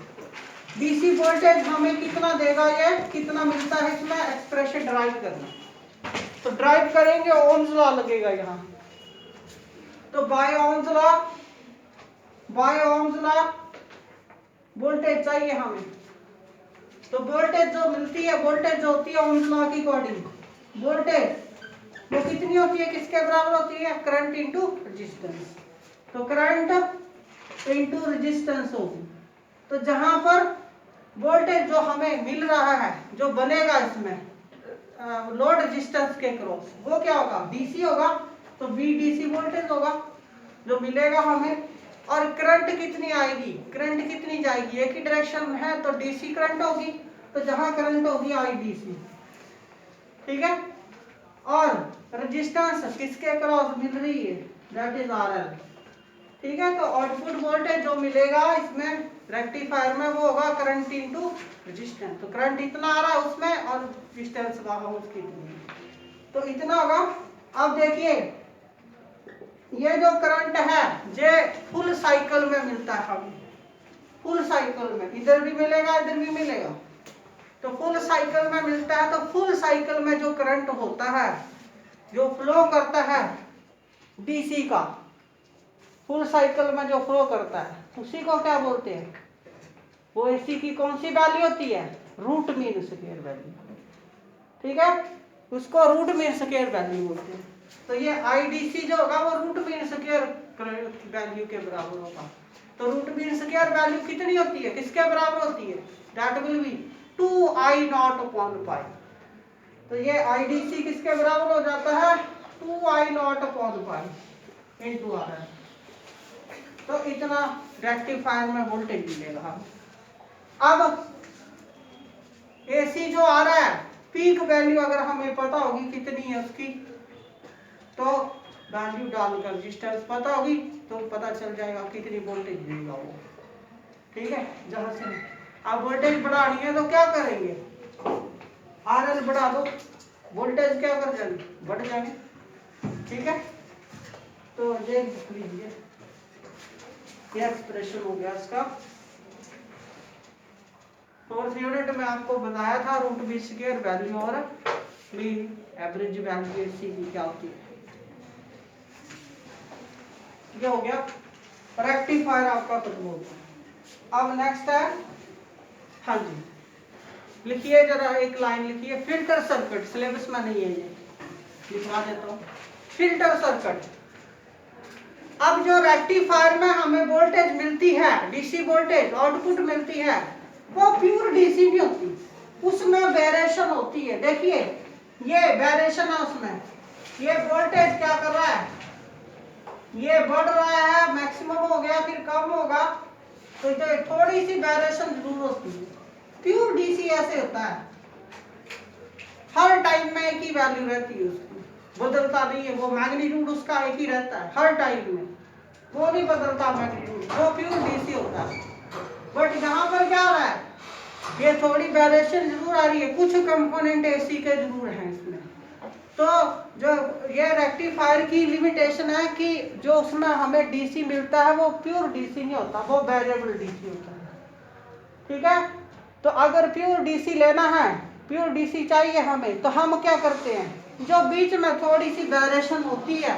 DC voltage हमें कितना देगा, ये कितना मिलता है, इसमें एक्सप्रेशन ड्राइव करना। तो ड्राइव करेंगे ओम्स लॉ लगेगा यहाँ, तो बाय ओम्स लॉ वोल्टेज चाहिए हमें, तो वोल्टेज जो मिलती है, वोल्टेज जो होती है ओम्स लॉ की अकॉर्डिंग, वोल्टेज वो कितनी होती है, किसके बराबर होती है, करंट इनटू रेजिस्टेंस। तो करंट इनटू रेजिस्टेंस होगी, तो जहां पर वोल्टेज जो हमें मिल रहा है, जो बनेगा इसमें लोड रेजिस्टेंस के क्रॉस, वो क्या होगा, डीसी होगा, तो वी डीसी वोल्टेज होगा जो मिलेगा हमें। और करंट कितनी आएगी, करंट कितनी जाएगी, एक ही डायरेक्शन में है तो डीसी करंट होगी, तो जहां करंट होगी आई डीसी, ठीक है। और रेजिस्टेंस किसके क्रॉस मिल रही है, दैट इज RL। ठीक है, तो आउटपुट वोल्टेज जो मिलेगा इसमें रेक्टिफायर में वो होगा करंट इनटू रेजिस्टेंस। तो करंट इतना आ रहा है उसमें और रेजिस्टेंस वहां उसकी इतनी, तो इतना होगा। अब देखिए ये जो करंट है ये फुल साइकिल में मिलता है हमें, फुल साइकिल में इधर भी मिलेगा इधर भी मिलेगा, तो फुल साइकिल में मिलता है। तो फुल साइकिल में जो करंट होता है जो फ्लो करता है डीसी का, फुल साइकिल में जो फ्लो करता है उसी को क्या बोलते हैं, वो एसी की कौन सी वैल्यू होती है, रूट मीन स्क्वायर वैल्यू। ठीक है, उसको रूट मीन स्क्वायर वैल्यू बोलते हैं। तो ये आईडीसी जो होगा वो रूट मीन स्क्वायर वैल्यू के बराबर होगा। तो रूट मीन स्क्वायर वैल्यू कितनी होती है, किसके बराबर होती है, दैट विल बी 2I0/π। तो ये आईडीसी किसके बराबर हो जाता है, 2I0/π इनटू RL। तो इतना रेक्टिफायर में वोल्टेज मिलेगा। अब एसी जो आ रहा है पीक वैल्यू अगर हमें पता होगी कितनी है उसकी, तो वैल्यू डालकर रेजिस्टेंस पता होगी तो पता चल जाएगा कितनी वोल्टेज देगा वो। ठीक है, जहां से अब वोल्टेज बढ़ानी है तो क्या करेंगे, RL बढ़ा दो, वोल्टेज क्या कर जाएंगे, बढ़ जाएंगे। ठीक है, तो ये लिख लीजिए, ये एक्सप्रेशन हो गया इसका। फोर्थ यूनिट में आपको बताया था रूट मीन स्क्वायर वैल्यू और मीन एवरेज वैल्यू एसी की क्या होती है। ये हो गया, रेक्टिफायर आपका खत्म हो गया। अब नेक्स्ट है, हाँ जी लिखिए जरा एक लाइन लिखिए, फिल्टर सर्किट, सिलेबस में नहीं है ये, लिखवा देता हूँ। फिल्टर सर्किट, अब जो रेक्टिफायर में हमें वोल्टेज मिलती है डीसी वोल्टेज आउटपुट मिलती है वो प्योर डीसी नहीं होती, उसमें वेरिएशन होती है। देखिए ये वेरिएशन है उसमें, ये वोल्टेज क्या कर रहा है, ये बढ़ रहा है, मैक्सिमम हो गया फिर कम होगा, तो जो थोड़ी सी वेरिएशन जरूर होती है। प्योर डीसी ऐसे होता है, हर टाइम में एक ही वैल्यू रहती है उसकी, बदलता नहीं है, वो मैग्नीट्यूड उसका एक ही रहता है हर टाइम में, वो नहीं बदलता मैग्नीट्यूड, वो प्योर डीसी होता है। बट यहाँ पर क्या हो रहा है, ये थोड़ी वेरिएशन जरूर आ रही है, कुछ कंपोनेंट एसी के जरूर हैं इसमें। तो जो ये रेक्टिफायर की लिमिटेशन है कि जो उसमें हमें डीसी मिलता है वो प्योर डीसी नहीं होता, वो वेरिएबल डीसी होता है। ठीक है, तो अगर प्योर डीसी लेना है, प्योर डीसी चाहिए हमें, तो हम क्या करते हैं, जो बीच में थोड़ी सी वेरिएशन होती है,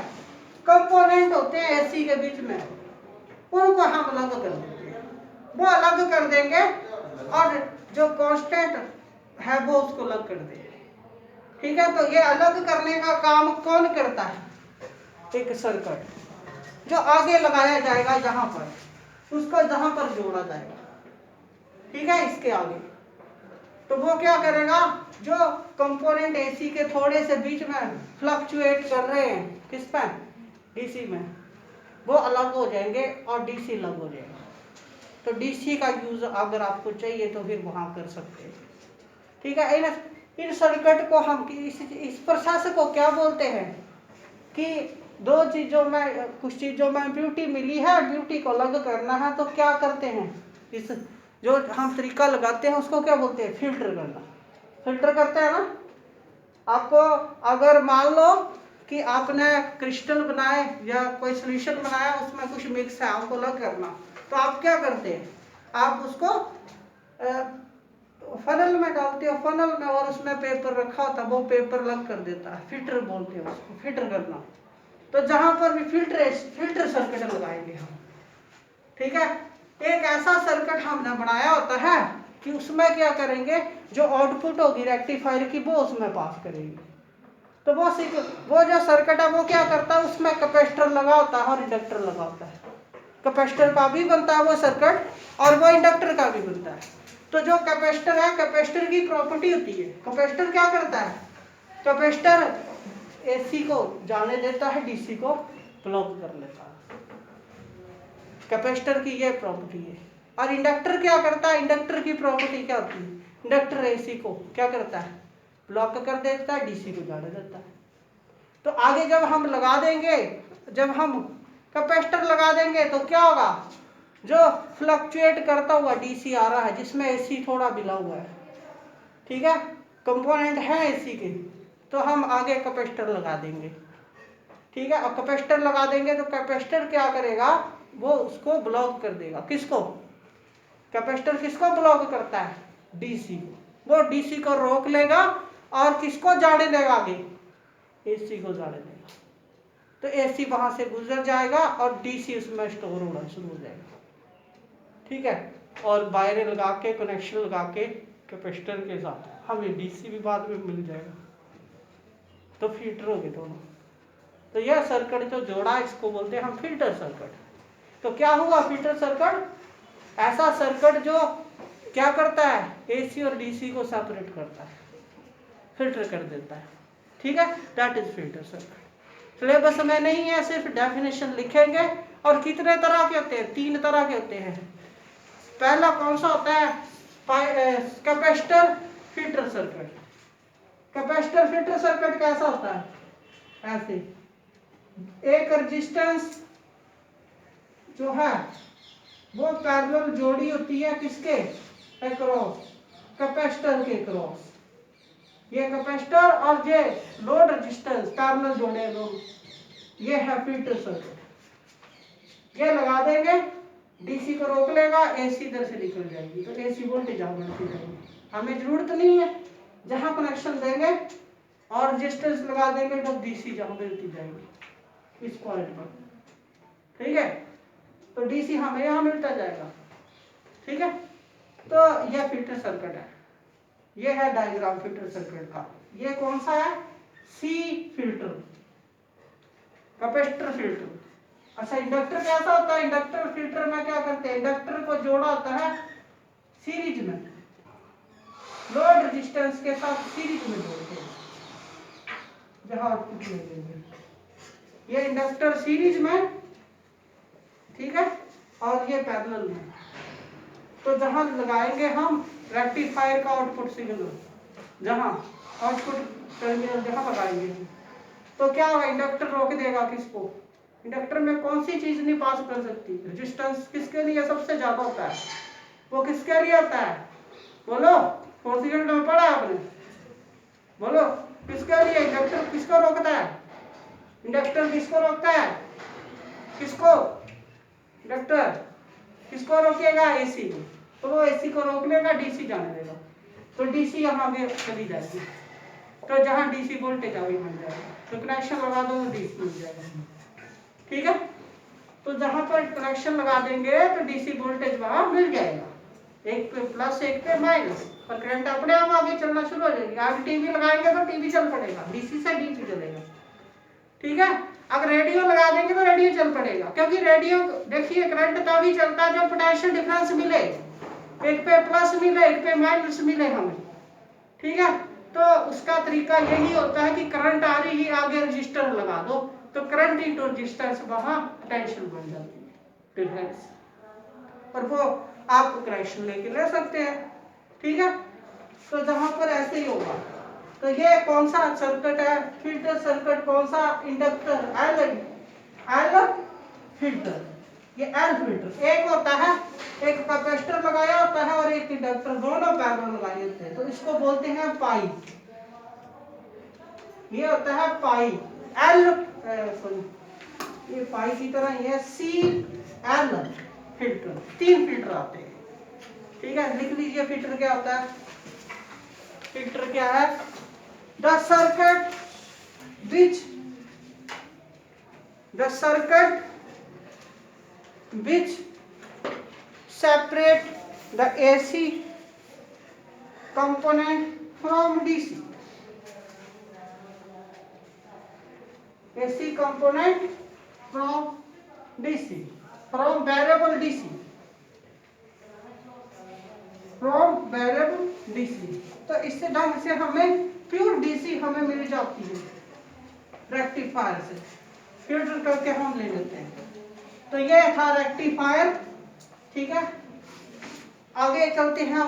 कंपोनेंट होते हैं एसी के बीच में, उनको हम अलग कर देते हैं, वो अलग कर देंगे और जो कांस्टेंट है वो उसको अलग कर देंगे। ठीक है, तो ये अलग करने का काम कौन करता है, एक सर्किट जो आगे लगाया जाएगा जहां पर, उसको जहां पर जोड़ा जाएगा। ठीक है, इसके आगे तो वो क्या करेगा, जो कंपोनेंट एसी के थोड़े से बीच में फ्लक्चुएट कर रहे हैं किस पे, डीसी में, वो अलग हो जाएंगे और डीसी अलग हो जाएगा। तो डीसी का यूज अगर आपको चाहिए तो फिर वहां कर सकते हैं। ठीक है, इन सर्किट को हम इस प्रोसेस को क्या बोलते हैं कि दो चीजों में, कुछ चीजों में ब्यूटी मिली है, ब्यूटी को अलग करना है, तो क्या करते हैं, इस जो हम तरीका लगाते हैं उसको क्या बोलते हैं, फिल्टर करना। फिल्टर करते हैं ना, आपको अगर मान लो कि आपने क्रिस्टल बनाए या कोई सोल्यूशन बनाया, उसमें कुछ मिक्स है, आपको अलग करना, तो आप क्या करते हैं, आप उसको फनल में डालते हो, फनल में, और उसमें पेपर रखा होता है, वो पेपर अलग कर देता है, फिल्टर बोलते हैं उसको, फिल्टर करना। तो जहां पर भी फिल्टर सर्किट लगाएंगे हम। ठीक है, एक ऐसा सर्किट हमने बनाया होता है कि उसमें क्या करेंगे, जो आउटपुट होगी रेक्टिफायर की वो उसमें पास करेंगे। तो वो जो सर्किट है वो क्या करता है, उसमें कैपेसिटर लगा होता है और इंडक्टर लगा होता है, कैपेसिटर का भी बनता है वो सर्किट और वो इंडक्टर का भी बनता है। तो जो कैपेसिटर है, कैपेसिटर की प्रॉपर्टी होती है, कैपेसिटर क्या करता है, कैपेसिटर एसी को जाने देता है, डीसी को ब्लॉक कर लेता है, कैपेसिटर की ये प्रॉपर्टी है। और इंडक्टर क्या करता है, इंडक्टर की प्रॉपर्टी क्या होती है, इंडक्टर एसी को क्या करता है, ब्लॉक कर देता है, डीसी को जाने देता है। तो आगे जब हम लगा देंगे, जब हम कैपेसिटर लगा देंगे तो क्या होगा, जो फ्लक्चुएट करता हुआ डीसी आ रहा है जिसमें एसी थोड़ा मिला हुआ है, ठीक है, कंपोनेंट है एसी के, तो हम आगे कैपेसिटर लगा देंगे, ठीक है। और कैपेसिटर लगा देंगे तो कैपेसिटर क्या करेगा, वो उसको ब्लॉक कर देगा। किसको? कैपेसिटर किसको ब्लॉक करता है? डीसी को। वो डीसी को रोक लेगा और किसको जाने देगा आगे? एसी को जाने देगा। तो एसी वहां से गुजर जाएगा और डीसी उसमें स्टोर होना शुरू हो जाएगा, ठीक है। और वायरें लगा के, कनेक्शन लगा के कैपेसिटर के साथ हमें डीसी भी बाद में मिल जाएगा, तो फिल्टर हो गए दोनों। तो यह सर्किट जो जोड़ा इसको बोलते हैं हम फिल्टर सर्किट। तो क्या हुआ फिल्टर सर्किट? ऐसा सर्किट जो क्या करता है, एसी और डीसी को सेपरेट करता है, फिल्टर कर देता है, ठीक है, that is filter circuit. Syllabus में नहीं है, सिर्फ डेफिनेशन लिखेंगे। और कितने तरह के होते हैं? 3 तरह के होते हैं। पहला कौन सा होता है? Capacitor filter circuit. Capacitor filter circuit कैसा होता है? ऐसे एक रेजिस्टेंस जो है वो पैरेलल जोड़ी होती है किसके अक्रॉस? कैपेसिटर के क्रॉस। ये कैपेसिटर और ये लोड रेजिस्टेंस पैरेलल जोड़े लोग, ये है फिल्टर सर्किट। ये लगा देंगे, डीसी को रोक लेगा, एसी इधर से निकल जाएगी, तो एसी वोल्टेज बढ़ती जाएगी। हमें जरूरत नहीं है, जहां कनेक्शन देंगे और रेजिस्टेंस लगा देंगे तो डीसी जहां मिलती जाएगी इस पॉइंट पर, ठीक है। तो डीसी हमें यहाँ मिलता जाएगा, ठीक है। तो यह फिल्टर सर्किट है, ये है डायग्राम फिल्टर सर्किट का। ये कौन सा है? सी फिल्टर, कैपेसिटर फिल्टर। अच्छा, इंडक्टर कैसा होता है? इंडक्टर फिल्टर में क्या करते हैं, इंडक्टर को जोड़ा होता है सीरीज में, लोड रेजिस्टेंस के साथ सीरीज में जोड़ते हैं, जहां आउटपुट ले लेंगे। ये इंडक्टर सीरीज में, ठीक है, और ये पैरेलल में। तो जहां लगाएंगे हम रेक्टिफायर का आउटपुट सिग्नल, जहां आउटपुट टर्मिनल जहां लगाएंगे, तो क्या होगा, इंडक्टर रोक देगा किसको? इंडक्टर में कौन सी चीज नहीं पास कर सकती? रेजिस्टेंस किसके लिए सबसे ज्यादा होता है? वो किसके लिए होता है? बोलो, 4th यूनिट में पढ़ा आपने, बोलो किसके लिए? इंडक्टर किसको रोकता है? इंडक्टर किसको रोकता है? किसको? इंडक्टर किसको रोकेगा? एसी को। तो वो एसी को रोक लेगा, डीसी जाने देगा, तो डीसी यहाँ आगे चली जाएगी। तो जहाँ डीसी वोल्टेज आगे मिल जाएगा, तो कनेक्शन लगा दो तो डीसी मिल जाएगा, ठीक है। तो जहां पर कनेक्शन लगा देंगे तो डीसी वोल्टेज वहां मिल जाएगा, एक पे प्लस एक पे माइनस, और करंट अपने आप आगे चलना शुरू हो जाएगी। आगे टीवी लगाएंगे तो टीवी चल पड़ेगा, डीसी से डीसी चलेगा, ठीक है। अगर रेडियो लगा देंगे तो रेडियो चल पड़ेगा, क्योंकि रेडियो देखिए करंट तभी चलता है जब पोटेंशियल डिफरेंस मिले, एक पे प्लस मिले एक पे माइनस मिले हमें, ठीक है। तो उसका तरीका यही होता है कि करंट आ रही है, आगे रजिस्टर लगा दो, तो करंट इंटू रजिस्टेंस वहां पोटेंशियल बन जाती है डिफरेंस, और वो आप कनेक्शन लेके ले सकते हैं, ठीक है। तो जहां पर ऐसे ही होगा, तो ये कौन सा सर्किट है? Filter circuit. कौन सा? इंडक्टर, एल फिल्टर, ये एल फिल्टर। एक होता है, एक कैपेसिटर लगाया होता है और एक इंडक्टर, दोनों पैरेलल लगाए होते हैं, तो इसको बोलते हैं पाई। ये होता है पाई, एल ये पाई की तरह ये सी एल फिल्टर, 3 फिल्टर आते हैं, ठीक है। लिख लीजिए फिल्टर क्या होता है। फिल्टर क्या है? The circuit which separate the AC component from DC. AC component from DC, from variable DC, from variable DC। तो इससे ढंग से हमें प्योर डीसी हमें मिल जाती है रेक्टिफायर से, फिल्टर करके हम ले लेते हैं। तो ये था रेक्टिफायर, ठीक है। आगे चलते हैं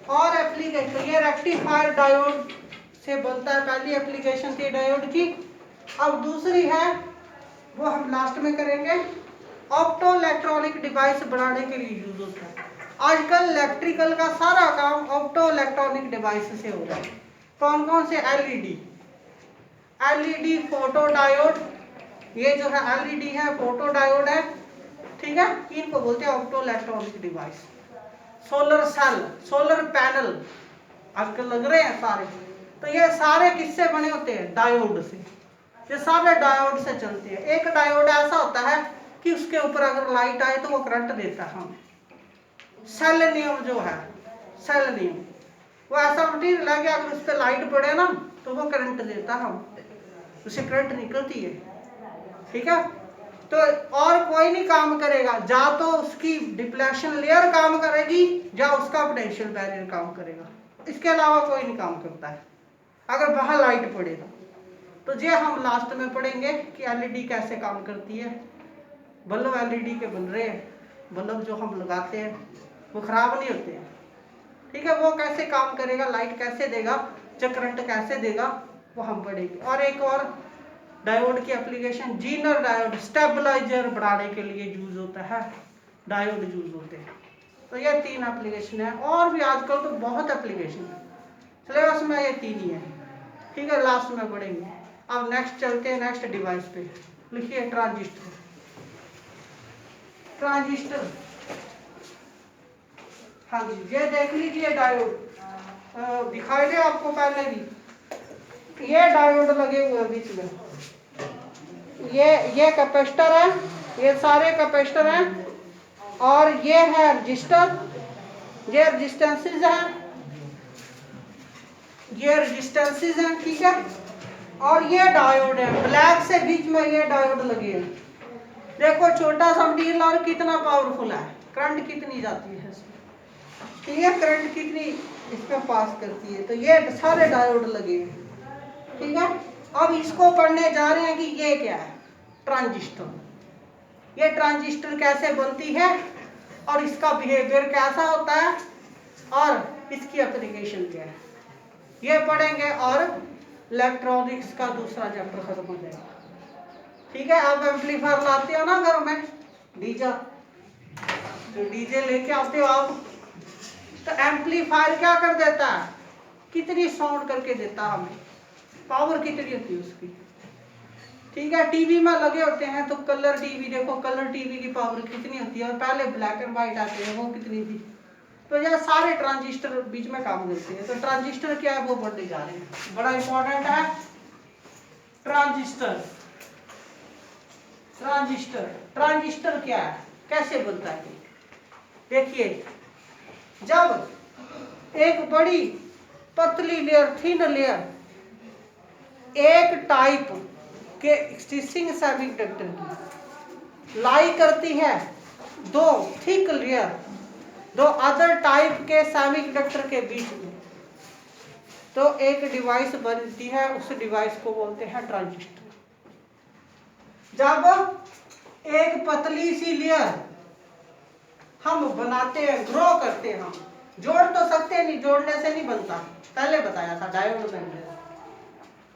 और एप्लीकेशन। ये रेक्टिफायर डायोड से बनता है। पहली एप्लीकेशन थी डायोड की। अब दूसरी है, वो हम लास्ट में करेंगे। ऑप्टो इलेक्ट्रॉनिक डिवाइस बनाने के लिए यूज होता है। आजकल इलेक्ट्रिकल का सारा काम ऑप्टो इलेक्ट्रॉनिक डिवाइस से हो रहा है। कौन कौन से? एलईडी, फोटो डायोड, ये जो है एलईडी है, फोटो डायोड है, ठीक है, इनको बोलते हैं opto electronic device. Solar cell, solar panel आजकल लग रहे हैं सारे, तो ये सारे किससे बने होते हैं? डायोड से। ये सारे डायोड से चलते हैं। एक डायोड ऐसा होता है कि उसके ऊपर अगर लाइट आए तो वो करंट देता है हमें। सेलेनियम जो है, सेलेनियम, वो ऐसा मटीरियल है कि अगर उस पर लाइट पड़े ना तो वो करंट देता है हमें, उससे करंट निकलती है, ठीक है। तो और कोई नहीं काम करेगा, जा तो उसकी डिप्लेशन लेयर काम करेगी या उसका पोटेंशियल बैरियर काम करेगा, इसके अलावा कोई नहीं काम करता है अगर वहां लाइट पड़े तो ये हम लास्ट में पढ़ेंगे कि एलईडी कैसे काम करती है। बल्ब एलईडी के बन रहे हैं, बल्ब जो हम लगाते हैं वो खराब नहीं होते हैं, ठीक है। वो कैसे काम करेगा, लाइट कैसे देगा, करंट कैसे देगा, वो हम पढ़ेंगे। और एक और डायोड की एप्लीकेशन, जीनर डायोड, स्टेबलाइजर बढ़ाने के लिए यूज होता है, डायोड यूज होते हैं। तो ये 3 एप्लीकेशन है, और भी आजकल तो बहुत एप्लीकेशन है, सिलेबस में ये 3 ही है, ठीक है, लास्ट में पढ़ेंगे। अब नेक्स्ट चलते हैं नेक्स्ट डिवाइस पे। लिखिए ट्रांजिस्टर। ट्रांजिस्टर, हाँ जी, ये देख लीजिए डायोड दिखाई दे आपको पहले भी, ये डायोड लगे हुए बीच में, ये कैपेसिटर है, ये सारे कैपेसिटर हैं, और ये है रजिस्टर, ये रजिस्टेंसेस हैं, ये रजिस्टेंसेस हैं, ठीक है। और ये डायोड है, ब्लैक से बीच में ये डायोड लगे हैं। देखो छोटा सा मटीरियल और कितना पावरफुल है, करंट कितनी जाती है इसमें, ठीक है, करंट कितनी इसमें पास करती है। तो ये सारे डायोड लगे हैं, ठीक है। अब इसको पढ़ने जा रहे हैं कि ये क्या है, ट्रांजिस्टर। ये ट्रांजिस्टर कैसे बनती है और इसका बिहेवियर कैसा होता है और इसकी एप्लीकेशन क्या है, ये पढ़ेंगे। और इलेक्ट्रॉनिक्स का दूसरा चैप्टर खत्म हो जाएगा, ठीक है। आप एम्पलीफायर लाते हो ना घर में, डीजे, तो डीजे लेके आते हो आप, तो एम्पलीफायर क्या कर देता है, कितनी साउंड करके देता है हमें, पावर कितनी होती है उसकी, ठीक है। टीवी में लगे होते हैं तो कलर टीवी, देखो कलर टीवी की पावर कितनी होती है, और पहले ब्लैक एंड व्हाइट आते हैं वो कितनी थी। तो ये सारे ट्रांजिस्टर बीच में काम करते हैं। तो ट्रांजिस्टर क्या है वो बढ़ते जा रहे हैं, बड़ा इंपॉर्टेंट है ट्रांजिस्टर। ट्रांजिस्टर, ट्रांजिस्टर क्या है, कैसे बनता है? देखिए, जब एक बड़ी पतली लेयर, थिन लेयर, एक टाइप के एक्सटिंग सेमीकंडक्टर की लाई करती है दो थिक लेयर, दो अदर टाइप के सेमीकंडक्टर के बीच में, तो एक डिवाइस बनती है, उस डिवाइस को बोलते हैं ट्रांजिस्टर। जब एक पतली सी लेयर हम बनाते हैं, ग्रो करते हैं, हम जोड़ तो सकते हैं नहीं, जोड़ने से नहीं बनता, पहले बताया था डायोड में,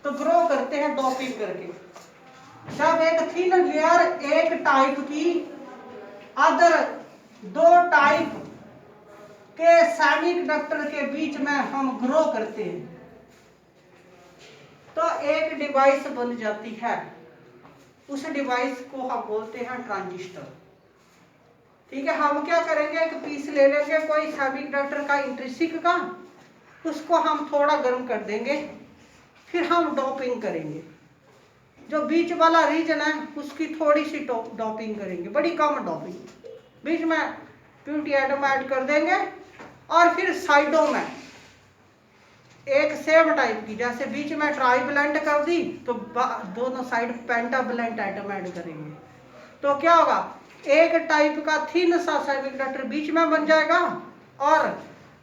तो ग्रो करते हैं डोपिंग करके। जब एक थिन लेयर एक टाइप की अदर दो टाइप के सेमीकंडक्टर के बीच में हम ग्रो करते हैं, तो एक डिवाइस बन जाती है, उस डिवाइस को हम बोलते हैं ट्रांजिस्टर, ठीक है। हम क्या करेंगे, एक पीस ले लेंगे कोई सेमीकंडक्टर का इंट्रिंसिक का, उसको हम थोड़ा गर्म कर देंगे, फिर हम डोपिंग करेंगे, जो बीच वाला रीजन है उसकी थोड़ी सी डोपिंग करेंगे, बड़ी कम डोपिंग, बीच में प्यूरिटी एटम ऐड कर देंगे, और फिर साइडों में एक सेम टाइप की, जैसे बीच में ट्राइवैलेंट कर दी तो दोनों साइड पेंटावैलेंट एटम ऐड करेंगे, तो क्या होगा, एक टाइप का थिन सा सेमीकंडक्टर बीच में बन जाएगा और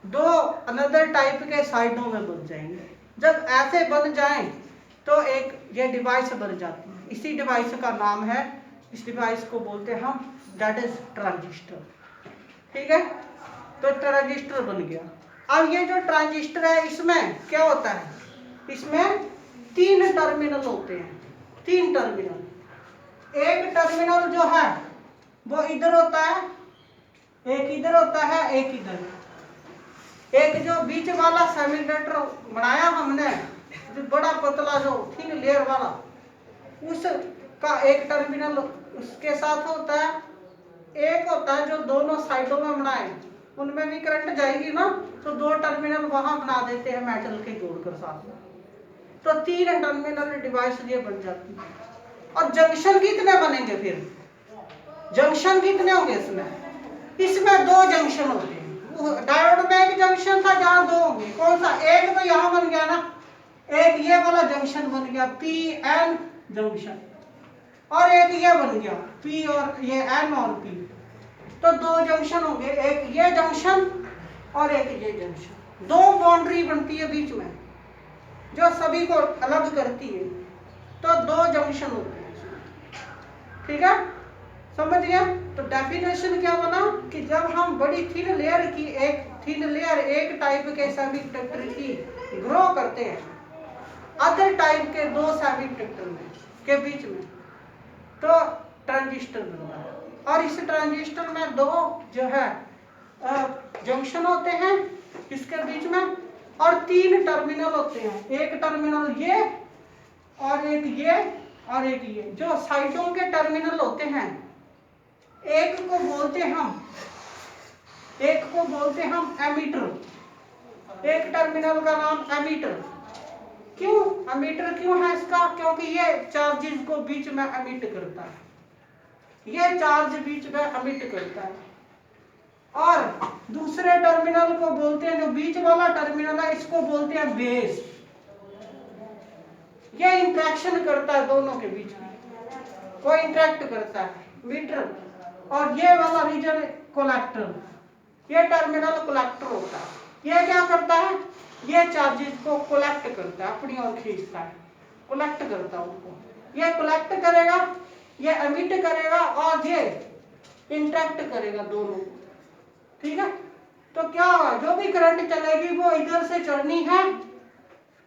दो अनदर टाइप के साइडों में बन जाएंगे। जब ऐसे बन जाएं तो एक ये डिवाइस बन जाती है, इसी डिवाइस का नाम है, इस डिवाइस को बोलते हैं हम, दैट इज ट्रांजिस्टर, ठीक है। तो ट्रांजिस्टर बन गया। अब ये जो ट्रांजिस्टर है इसमें क्या होता है, इसमें 3 टर्मिनल होते हैं, 3 टर्मिनल। एक टर्मिनल जो है वो इधर होता है, एक इधर होता है, एक इधर। एक जो बीच वाला सेमीकंडक्टर बनाया हमने, जो बड़ा पतला जो थिन लेयर वाला, उसका एक टर्मिनल उसके साथ होता है। एक होता है जो दोनों साइडों में बनाए, उनमें भी करंट जाएगी ना, तो 2 टर्मिनल वहां बना देते हैं मेटल के जोड़कर साथ में, तो 3 टर्मिनल डिवाइस ये बन जाती है। और जंक्शन कितने बनेंगे फिर? जंक्शन कितने होंगे इसमें? इसमें 2 जंक्शन होते हैं। डायोड में एक जंक्शन था जहां 2 होंगे। कौन सा? एक तो यहां बन गया ना, एक ये वाला जंक्शन बन गया पी एन जंक्शन, और एक ये बन गया पी और ये एन और पी, तो 2 जंक्शन होंगे, एक ये जंक्शन और एक ये जंक्शन। 2 बाउंड्री बनती है बीच में जो सभी को अलग करती है, तो 2 जंक्शन होते हैं। ठीक है, समझ गया? तो डेफिनेशन क्या बना कि जब हम बड़ी थिन लेयर की एक टाइप के सेमीकंडक्टर की ग्रो करते हैं अदर टाइप के 2 सेमीकंडक्टर में के बीच में, तो ट्रांजिस्टर बनता है। और इस ट्रांजिस्टर में 2 जो है जंक्शन होते हैं इसके बीच में, और 3 टर्मिनल होते हैं। एक टर्मिनल ये और एक ये और एक ये। जो साइडों के टर्मिनल होते हैं, एक को बोलते हम एमीटर। एक टर्मिनल का नाम एमीटर। क्यों एमीटर क्यों है इसका? क्योंकि ये चार्जेस को बीच में एमिट करता है, ये चार्ज बीच में एमिट करता है। और दूसरे टर्मिनल को बोलते हैं, जो बीच वाला टर्मिनल है, इसको बोलते हैं बेस। ये इंटरेक्शन करता है दोनों के बीच में, कोई इंटरेक्ट करता है मीटर। और ये वाला रीजन कलेक्टर, ये टर्मिनल कलेक्टर होता है। ये क्या करता है? ये चार्जेस को कलेक्ट करता है, अपनी ओर खींचता है, कलेक्ट करता है उनको। ये कलेक्ट करेगा, ये एमिट करेगा, और ये इंटरेक्ट करेगा दोनों। ठीक है, तो क्या होगा? जो भी करंट चलेगी वो इधर से चलनी है,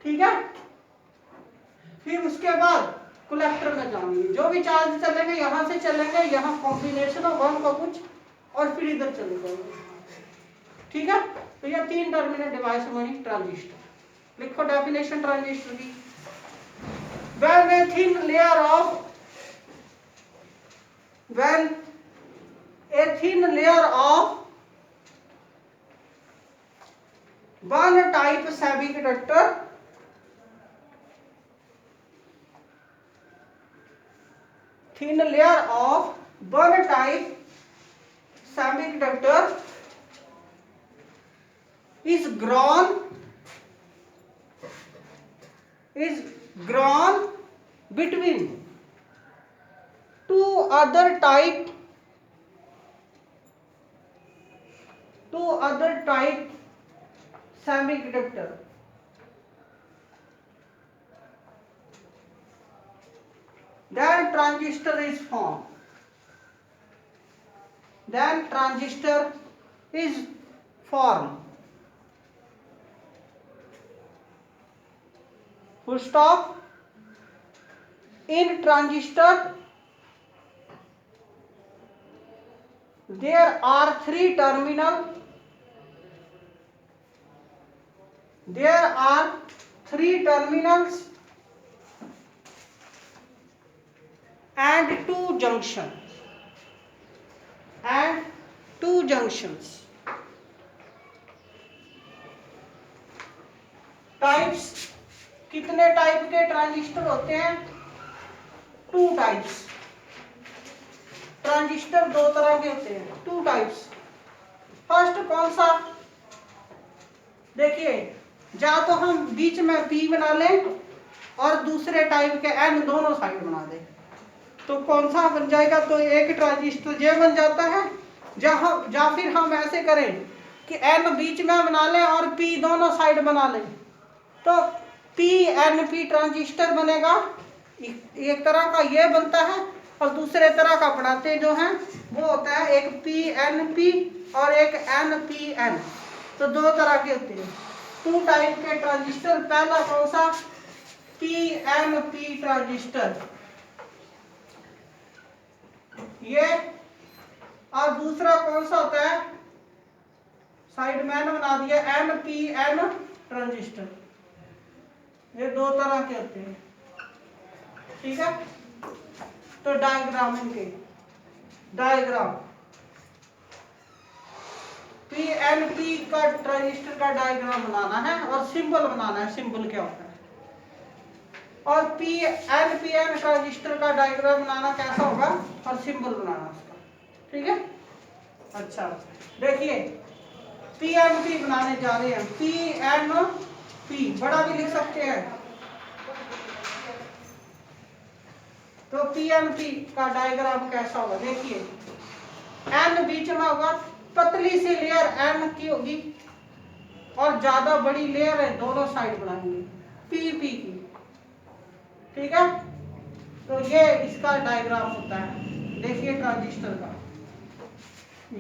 ठीक है, फिर उसके बाद कलेक्टर में जाएंगे। जो भी चार्ज चलेंगे यहां से चलेंगे, यहाँ कॉम्बिनेशन ऑफ 1 का कुछ, और फिर इधर चले जाएंगे। ठीक है, तो ये 3 टर्मिनल डिवाइस बनी ट्रांजिस्टर। लिखो डेफिनेशन ट्रांजिस्टर की। when a thin layer of one type semiconductor thin layer of one type semiconductor is grown between two other type semiconductor, then transistor is formed. Full stop. In transistor there are 3 terminals. And 2 junctions. Types, कितने टाइप के ट्रांजिस्टर होते हैं? 2 टाइप्स। ट्रांजिस्टर 2 तरह के होते हैं, 2 टाइप्स। फर्स्ट कौन सा? देखिए, या तो हम बीच में P बना लें और दूसरे टाइप के N दोनों साइड बना दें, तो कौन सा बन जाएगा? तो एक ट्रांजिस्टर ये बन जाता है। या फिर हम ऐसे करें कि N बीच में बना लें और P दोनों साइड बना लें, तो PNP ट्रांजिस्टर बनेगा। एक तरह का ये बनता है, और दूसरे तरह का बनाते जो हैं वो होता है एक PNP और एक NPN। तो 2 तरह के होते हैं। टू टाइप के ट्रांजिस्टर, पहला कौन सा, पीएनपी ट्रांजिस्टर ये, और दूसरा कौन सा होता है, साइड मैंने बना दिया, एनपीएन ट्रांजिस्टर। ये दो तरह के होते हैं, ठीक है। तो डायग्राम, इनके डायग्राम, पीएनपी का ट्रांजिस्टर का डायग्राम बनाना है और सिंबल बनाना है, सिंबल क्या होता है। और पीएनपीएन ट्रांजिस्टर का डायग्राम बनाना कैसा होगा और सिंबल बनाना उसका, ठीक है। अच्छा देखिए, पीएनपी बनाने जा रहे हैं, पीएनपी बड़ा भी लिख सकते हैं। तो पीएनपी का डायग्राम कैसा होगा, देखिए एन बीच में होगा, पतली सी लेयर एन की होगी और ज्यादा बड़ी लेयर है, दोनों साइड बनाएंगे पीपी की, ठीक है। तो ये इसका डायग्राम होता है, देखिए ट्रांजिस्टर का।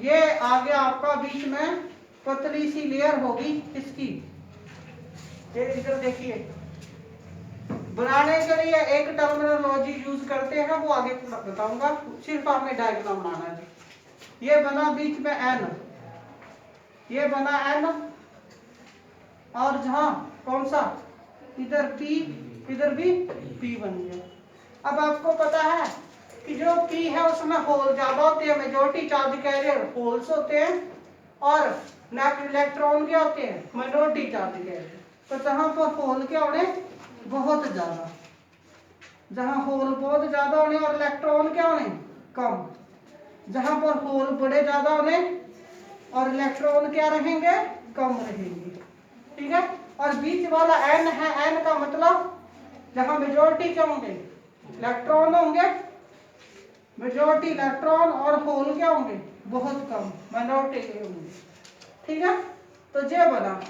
ये आगे आपका बीच में पतली सी लेयर होगी इसकी, इधर देखिए। बनाने के लिए एक टर्मिनोलॉजी यूज करते हैं, वो आगे बताऊंगा, सिर्फ आपने डायग्राम बनाना है। ये बना बीच में एन, ये बना एन, और जहां कौन सा, इधर पी, इधर भी पी बन गया। अब आपको पता है कि जो पी है उसमें होल ज्यादा होते हैं, मेजॉरिटी चार्ज कैरियर होल्स होते हैं, और नेट इलेक्ट्रॉन क्या होते हैं, माइनॉरिटी चार्ज कैरियर। तो जहां पर होल क्या होने, बहुत ज्यादा, जहां होल बहुत ज्यादा होने और इलेक्ट्रॉन क्या होने, कम। जहां पर होल बड़े ज्यादा होने और इलेक्ट्रॉन क्या रहेंगे, कम रहेंगे, ठीक है। और बीच वाला एन है, एन का मतलब जहां मेजॉरिटी क्या होंगे, इलेक्ट्रॉन होंगे, मेजॉरिटी इलेक्ट्रॉन, और होल क्या होंगे, बहुत कम, माइनॉरिटी होंगे, ठीक है। तो ये बना।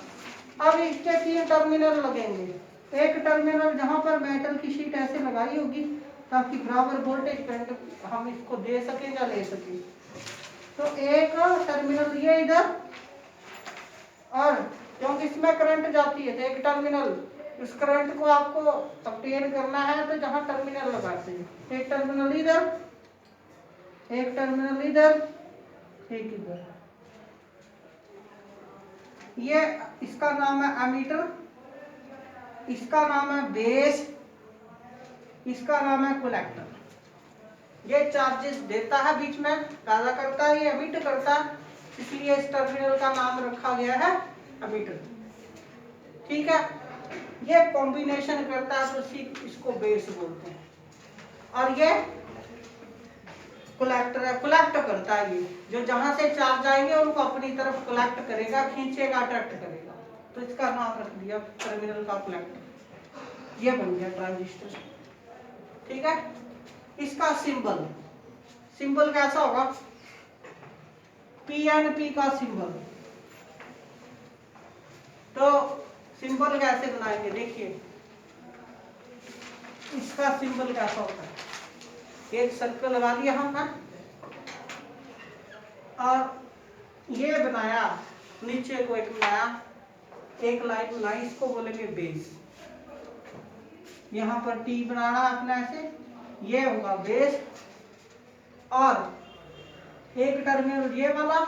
अब इसके 3 टर्मिनल लगेंगे, एक टर्मिनल जहां पर मेटल की शीट ऐसे लगाई होगी ताकि बराबर वोल्टेज करंट हम इसको दे सकें या ले सकें। तो एक टर्मिनल ये इधर, और क्योंकि इसमें करंट जाती है तो एक टर्मिनल, इस करंट को आपको ऑब्टेन करना है तो जहां टर्मिनल लगाते हैं, एक टर्मिनल इधर, एक टर्मिनल इधर, एक इधर। ये इसका नाम है एमीटर, इसका नाम है बेस, इसका नाम है कलेक्टर। ये चार्जेस देता है, बीच में पैदा करता है, ये एमिट करता है, इसलिए इस टर्मिनल का नाम रखा गया है एमीटर, ठीक है। ये कॉम्बिनेशन करता है तो इसको बेस बोलते हैं। और ये कलेक्टर है, कलेक्ट करता है, ये जो जहां से चार्ज आएंगे उनको अपनी तरफ कलेक्ट करेगा, खींचेगा, अट्रैक्ट करेगा, तो इसका नाम रख दिया टर्मिनल का कलेक्टर। ये बन गया ट्रांजिस्टर, ठीक है। इसका सिंबल, सिंबल कैसा होगा, पीएनपी का सिंबल। तो सिंबल कैसे बनाएंगे, देखिए इसका सिंबल कैसा होता है, एक सर्कल लगा दिया हमने और ये बनाया, नीचे को एक बनाया, एक लाइन बनाई, इसको बोलेंगे बेस। यहाँ पर टी बनाना अपने ऐसे, ये होगा बेस। और एक टर्मिनल ये वाला,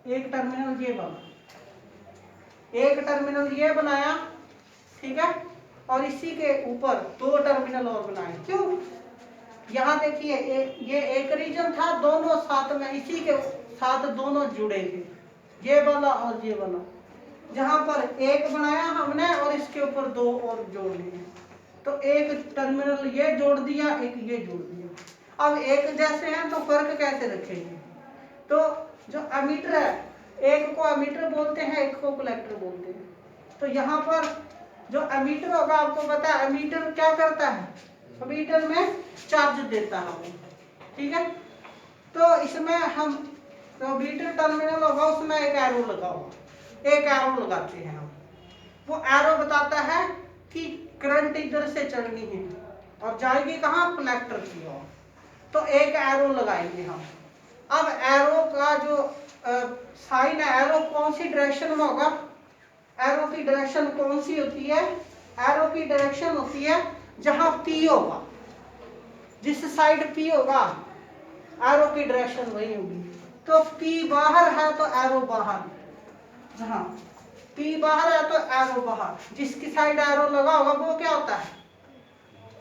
एक टर्मिनल ये वाला, एक टर्मिनल ये बनाया, ठीक है। और इसी के ऊपर 2 टर्मिनल और बनाए, क्यों, यहाँ देखिए ये एक रीजन था, दोनों साथ में इसी के साथ दोनों जुड़े थे, ये वाला और ये वाला। जहां पर एक बनाया हमने और इसके ऊपर 2 और जोड़ लिए, तो एक टर्मिनल ये जोड़ दिया, एक ये जोड़ दिया। अब एक जैसे हैं तो फर्क कैसे रखेंगे, तो जो एमीटर है, एक को एमीटर बोलते हैं, एक को कलेक्टर बोलते हैं। तो यहाँ पर जो एमीटर होगा, आपको पता है एमीटर क्या करता है, एमीटर में चार्ज देता है वो, ठीक है। तो इसमें हम, तो एमीटर टर्मिनल होगा उसमें एक एरो लगा होगा, एक एरो लगाते हैं हम, वो एरो बताता है कि करंट इधर से चलनी है और जाएगी कहाँ, कलेक्टर की ओर, तो एक एरो लगाएंगे हम। अब एरो का जो साइन है, एरो कौन सी डायरेक्शन में होगा, एरो की की डायरेक्शन कौन सी होती है? एरो की डायरेक्शन होती है जहां P होगा, जिस साइड P होगा एरो की डायरेक्शन वही होगी। तो P बाहर है तो एरो बाहर, जहां P बाहर है तो एरो बाहर, जिसकी साइड एरो लगा होगा वो क्या होता है?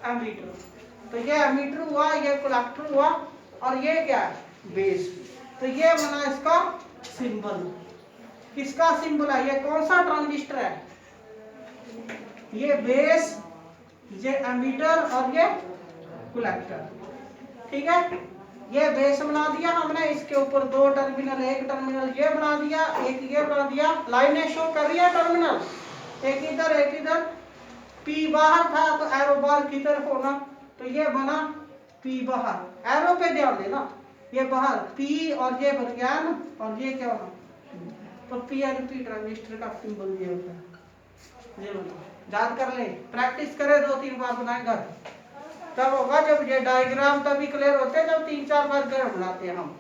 एमीटर। तो ये एमीटर हुआ, ये कलेक्टर हुआ, और ये क्या है? बेस। तो ये बना इसका सिंबल। किसका सिंबल है? ये कौन सा ट्रांजिस्टर है? ये बेस, ये एमीटर और ये कलेक्टर। ठीक है, ये बेस बना दिया हमने, इसके ऊपर दो टर्मिनल, एक टर्मिनल ये बना दिया, एक ये बना दिया। लाइनें शो कर रही है टर्मिनल, एक इधर एक इधर। P बाहर था तो एरो बाहर की तरफ होना, तो ये बना P बाहर। एरो पे ध्यान देना, ये बाहर P और ये बन गया ना, और ये क्या होना? तो PNP ट्रांजिस्टर का सिंबल ये होता है। ये बना, याद कर ले, प्रैक्टिस करे, 2-3 बार बनाएगा तब होगा। जब ये डायग्राम तभी क्लियर होते हैं जब 3-4 बार घर बनाते हैं हम।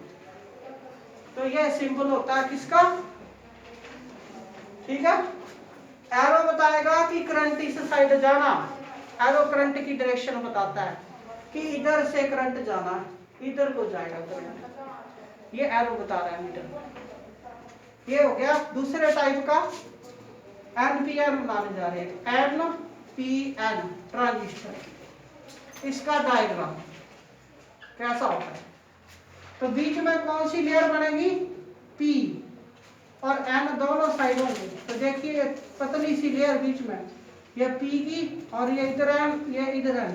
तो ये सिंबल होता है किसका? ठीक है, एरो बताएगा कि करंट इस साइड जाना, एरो करंट की डायरेक्शन बताता है कि इधर से करंट जाना, इधर को जाएगा करंट, ये एरो बता रहा है मीटर। ये हो गया दूसरे टाइप का NPN बनाने जा रहे हैं, NPN ट्रांजिस्टर। इसका डायग्राम कैसा होता है? तो बीच में कौन सी लेयर बनेगी? P और N दोनों साइड होंगे। तो देखिए पतली सी लेयर बीच में, ये P की, और ये इधर N, ये इधर N,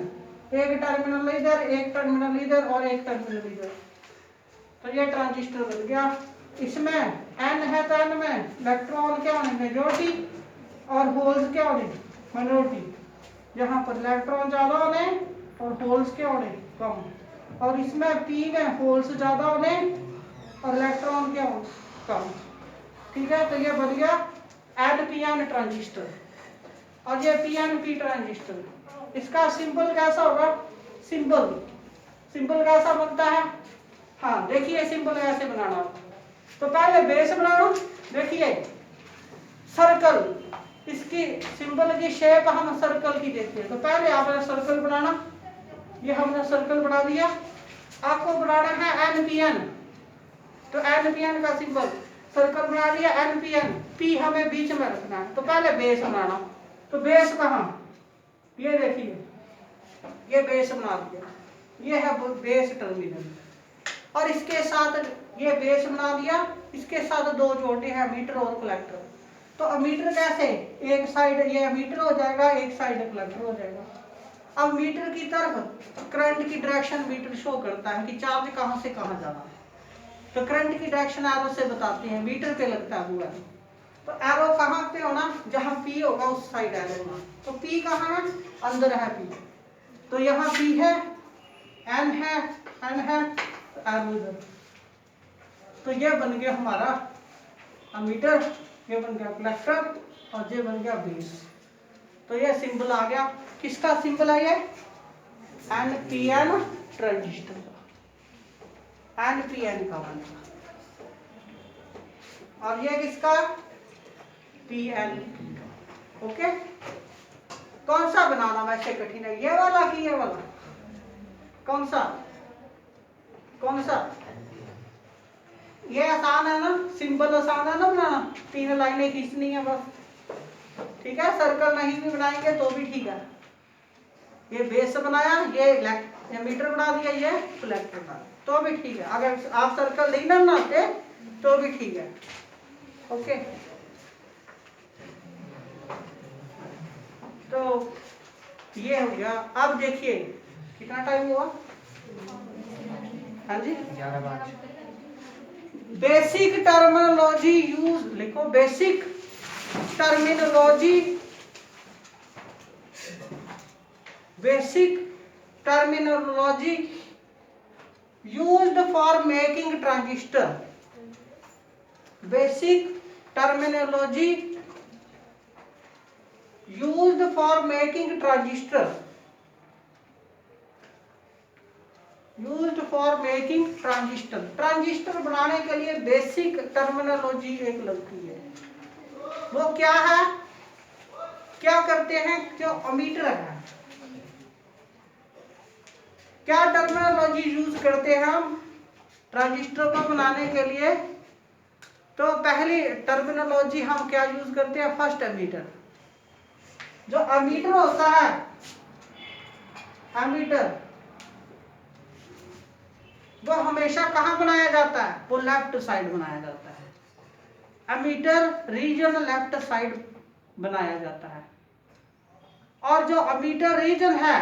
एक टर्मिनल इधर, एक टर्मिनल इधर और एक टर्मिनल इधर। तो ये ट्रांजिस्टर बन गया। इसमें N है तो N में इलेक्ट्रॉन क्या होने? मेजॉरिटी, और होल्स क्या होने? माइनॉरिटी। यहाँ पर इलेक्ट्रॉन ज्यादा होने और होल्स क्या होने? कम। और इसमें P में होल्स ज्यादा होने और इलेक्ट्रॉन क्या होने? कम। ठीक है, तो ये बन गया NPN ट्रांजिस्टर। और ये PNP ट्रांजिस्टर। इसका सिंबल कैसा होगा? सिंबल कैसा बनता है? हाँ देखिए, सिंबल ऐसे बनाना। तो पहले बेस बनाना, देखिए सर्कल, इसकी सिंबल की शेप हम सर्कल की देखते हैं। तो पहले आपने सर्कल बनाना, ये हमने सर्कल बना दिया। आपको बनाना है NPN, तो NPN का सिंबल, सर्कल बना लिया NPN, P हमें बीच में रखना है। तो पहले बेस बनाना, तो बेस कहाँ? ये देखिए, ये बेस बना दिया, ये है बेस टर्मिनल, और इसके साथ ये बेस बना दिया, इसके साथ दो जोड़े हैं मीटर और कलेक्टर। तो अमीटर कैसे? एक साइड ये अमीटर हो जाएगा, एक साइड कलेक्टर हो जाएगा। अब मीटर की तरफ करंट की डायरेक्शन मीटर शो करता है कि चार्ज कहां से कहां जाना है। तो करंट की डायरेक्शन एरो से बताते हैं, मीटर पे लगता हुआ है। तो एरो कहां पे होना? जहां P होगा उस साइड एरो होना। तो P कहां है? अंदर है P। तो यहाँ P है, N है, एरो इधर। तो ये बन गया हमारा अमीटर, ये बन गया कलेक्टर, और ये बन गया बेस। तो ये सिंबल आ गया। किसका सिंबल है? ये NPN ट्रांजिस्टर का, NPN का बन गया। और ये किसका? PNP का। ओके, कौन सा बनाना वैसे कठिन है, ये वाला कि ये वाला? कौन सा? ये आसान है ना, सिंबल आसान है ना बनाना, 3 लाइनें खींचनी है बस। ठीक है, सर्कल नहीं भी बनाएंगे तो भी ठीक है। ये बेस बनाया, ये मीटर बना दिया, ये कलेक्टर बना, तो भी ठीक है। अगर आप सर्कल नहीं ना बनाते तो भी ठीक है। ओके, तो ये हो गया। अब देखिए कितना टाइम हुआ? हाँ जी, 11:05। बेसिक टर्मिनोलॉजी यूज, लिखो basic terminology, used for making transistor. Basic terminology used for making transistor. Transistor बनाने के लिए बेसिक टर्मिनोलॉजी एक लगती है। वो क्या है? क्या करते हैं, जो अमीटर है, क्या टर्मिनोलॉजी यूज करते हैं हम ट्रांजिस्टर को बनाने के लिए। तो पहली टर्मिनोलॉजी हम क्या यूज करते हैं, फर्स्ट एमीटर। जो एमीटर होता है, एमीटर वो हमेशा कहाँ बनाया जाता है, वो लेफ्ट साइड बनाया जाता है। एमीटर रीजन लेफ्ट साइड बनाया जाता है। और जो एमीटर रीजन है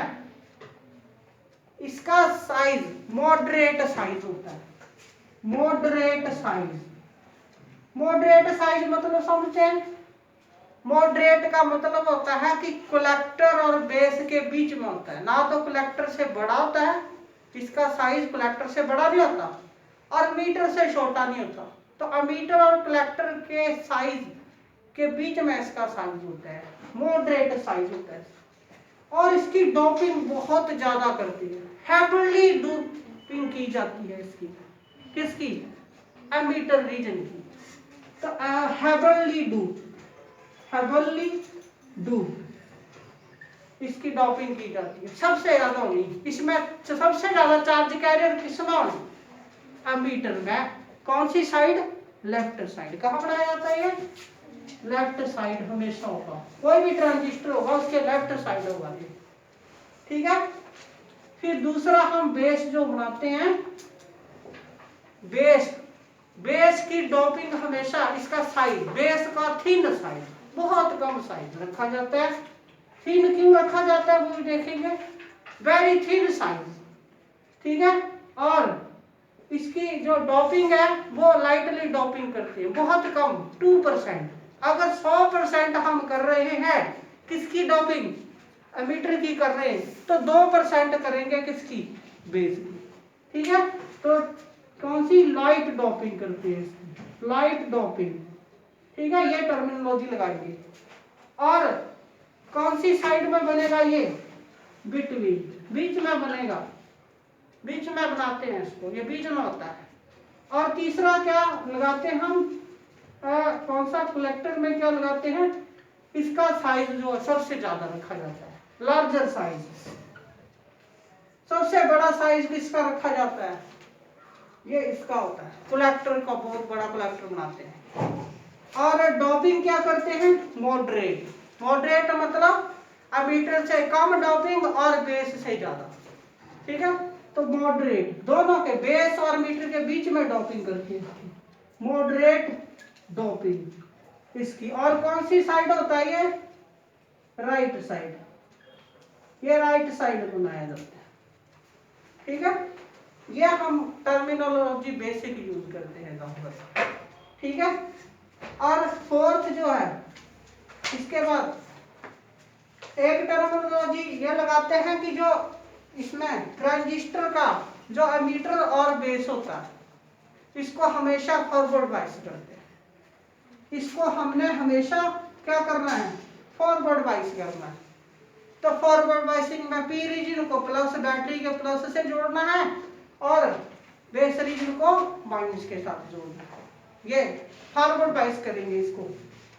इसका साइज मॉडरेट साइज होता है। मॉडरेट साइज, मॉडरेट साइज मतलब समझते हैं। मॉडरेट का मतलब होता है कि कलेक्टर और बेस के बीच में होता है, ना तो कलेक्टर से बड़ा होता है, इसका साइज कलेक्टर से बड़ा नहीं होता और मीटर से छोटा नहीं होता। तो अमीटर और कलेक्टर के साइज के बीच में इसका साइज होता है, मॉडरेट साइज होता है। और इसकी डोपिंग बहुत ज्यादा करती है, हेवीली डोपिंग की जाती है इसकी। किसकी, एमीटर रीजन की। तो हेवीली डू इसकी डोपिंग की जाती है, सबसे ज्यादा होनी इसमें। सबसे ज्यादा चार्ज कैरियर किसमें होनी, एमीटर में। कौन सी साइड, लेफ्ट साइड। कहाँ बनाया जाता है ये, लेफ्ट साइड हमेशा होगा। कोई भी ट्रांजिस्टर होगा उसके लेफ्ट साइड होगा ये, ठीक है। फिर दूसरा हम बेस जो बनाते हैं, बेस की डोपिंग हमेशा इसका साइज, बेस का थिन साइज, बहुत कम साइज रखा जाता है। थिन क्यों रखा जाता है वो भी देखेंगे, वेरी थिन साइज, ठीक है। और इसकी जो डोपिंग है वो लाइटली डोपिंग करती है, बहुत कम, 2%। अगर 100% हम कर रहे हैं किसकी डोपिंग, एमीटर की कर रहे हैं, तो 2% करेंगे किसकी, बेस की, ठीक है। तो कौन सी, लाइट डोपिंग करती है इसकी, लाइट डोपिंग, ठीक है। ये टर्मिनोलॉजी लगाएंगे। और कौन सी साइड में बनेगा ये, बिटवीन, बीच में बनेगा, बीच में बनाते हैं इसको, ये बीच में होता है। और तीसरा क्या लगाते हैं हम, कौन सा, कलेक्टर में क्या लगाते हैं, इसका साइज जो है सबसे ज्यादा रखा जाता है, लार्जर साइज। सबसे बड़ा साइज किसका रखा जाता है, ये इसका होता है, कलेक्टर का बहुत बड़ा कलेक्टर बनाते हैं। और डोपिंग क्या करते हैं, मॉडरेट। मॉडरेट मतलब एमीटर से कम डोपिंग और बेस से ज्यादा, ठीक है। तो मॉडरेट दोनों के, बेस और मीटर के बीच में डोपिंग करती है, मॉडरेट डोपिंग इसकी। और कौन सी साइड होता है ये, राइट साइड, ये राइट साइड बनाया जाता है, ठीक है। ये हम टर्मिनोलॉजी बेसिक यूज करते हैं यहाँ पर, ठीक है। और फोर्थ जो है, इसके बाद एक टर्मिनोलॉजी ये लगाते हैं कि जो इसमें ट्रांजिस्टर का जो एमीटर और बेस होता है इसको हमेशा फॉरवर्ड बायस करते हैं। इसको हमने हमेशा क्या करना है, फॉरवर्ड बायस करना है। तो फॉरवर्ड बायसिंग में पी रीजन को प्लस, बैटरी के प्लस से जोड़ना है और बेस रीजन को माइनस के साथ जोड़ना है। ये फॉरवर्ड बायस करेंगे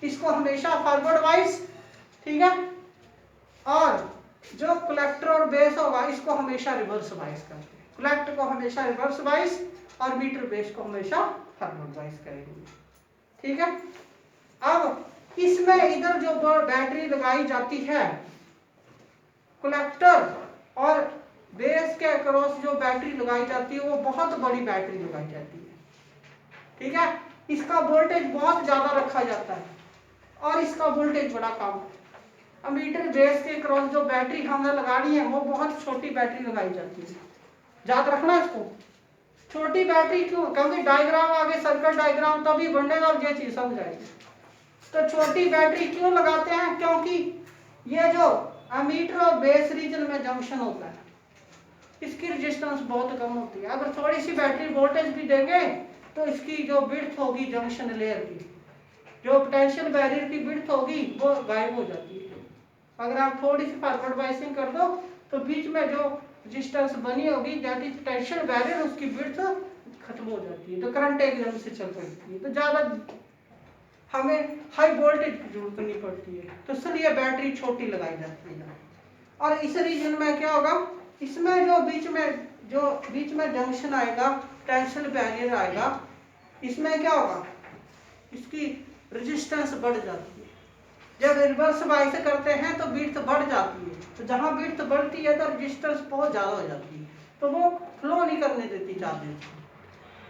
इसको हमेशा फॉरवर्ड बायस, ठीक है। और जो कलेक्टर और बेस होगा इसको हमेशा रिवर्स बायस करते हैं। कलेक्टर को हमेशा रिवर्स बायस और मीटर बेस को हमेशा फॉरवर्ड बायस करेंगे, ठीक है। अब इसमें इधर जो बैटरी लगाई जाती है, कलेक्टर और बेस के अक्रॉस जो बैटरी लगाई जाती है वो बहुत बड़ी बैटरी लगाई जाती है, ठीक है। इसका वोल्टेज बहुत ज्यादा रखा जाता है और इसका वोल्टेज बड़ा कम। एमीटर बेस के क्रॉस जो बैटरी हमने लगानी है वो बहुत छोटी बैटरी लगाई जाती है, याद रखना इसको। छोटी बैटरी क्यों, क्योंकि डायग्राम आगे, सर्किट डायग्राम तभी बनेगा और ये चीज समझ आएगी। तो छोटी बैटरी क्यों लगाते हैं, क्योंकि ये जो एमीटर और बेस रीजन में जंक्शन होता है इसकी रेजिस्टेंस बहुत कम होती है। अगर थोड़ी सी बैटरी वोल्टेज भी देंगे तो इसकी जो विड्थ होगी जंक्शन लेयर की, जो पोटेंशियल बैरियर की विड्थ होगी वो गायब हो जाती है। अगर आप थोड़ी सी फॉरवर्ड बायसिंग कर दो तो बीच में जो रेजिस्टेंस बनी होगी, दैट इज पोटेंशियल बैरियर, उसकी विड्थ खत्म हो जाती है, तो करंट एकदम से चल पड़ती है। तो ज्यादा हमें हाई वोल्टेज की जरूरत नहीं पड़ती है, तो इसलिए बैटरी छोटी लगाई जाती है। और इस रीजन में क्या होगा, इसमें जो बीच में जंक्शन आएगा, टेंशन बैरियर आएगा, इसमें क्या होगा, इसकी रेजिस्टेंस बढ़ जाती है। जब रिवर्स बाइस करते हैं तो विड्थ बढ़ जाती है, तो जहां विड्थ बढ़ती है तो रेजिस्टेंस बहुत ज्यादा हो जाती है, तो वो फ्लो नहीं करने देती चार्जेस।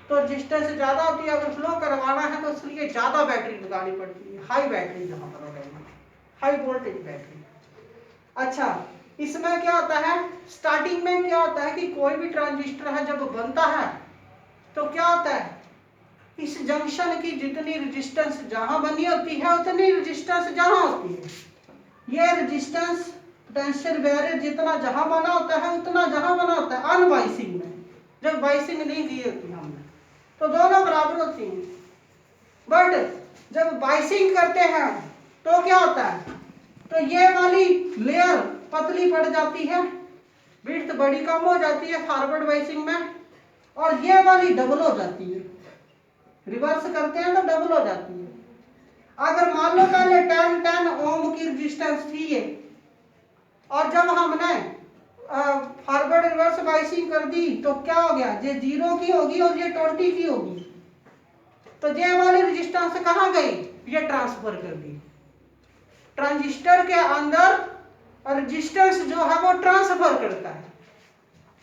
तो रेजिस्टेंस ज्यादा होती है, अगर फ्लो करवाना है तो इसलिए ज्यादा बैटरी लगानी पड़ती है, हाई बैटरी जहां पर होगी, हाई वोल्टेज बैटरी। अच्छा, इसमें क्या होता है, स्टार्टिंग में क्या होता है कि कोई भी ट्रांजिस्टर है जब बनता है तो क्या होता है, इस जंक्शन की जितनी रेजिस्टेंस जहां बनी होती है उतनी रेजिस्टेंस जहां होती है, ये रेजिस्टेंस पोटेंशियल बैरियर जितना जहां बना होता है उतना जहां बना होता है अनवाइसिंग में, जब वाइसिंग नहीं दी होती हमने तो दोनों बराबर होती हैं। बट जब वाइसिंग करते हैं तो क्या होता है, तो ये वाली लेयर पतली पड़ जाती है, विड्थ बड़ी कम हो जाती है फॉरवर्ड वाइसिंग में, और ये वाली डबल हो जाती है, रिवर्स करते हैं तो डबल हो जाती है। अगर मान लो पहले 10 ओम की रेजिस्टेंस थी ये, और जब हमने फॉरवर्ड रिवर्स वाइसिंग कर दी तो क्या हो गया, ये 0 की होगी और ये 20 की होगी, तो ये वाली रेजिस्टेंस कहाँ गई, ये ट्रांसफर कर दी। ट्रांजिस्टर के अंदर रेजिस्टेंस जो है वो ट्रांसफर करता है,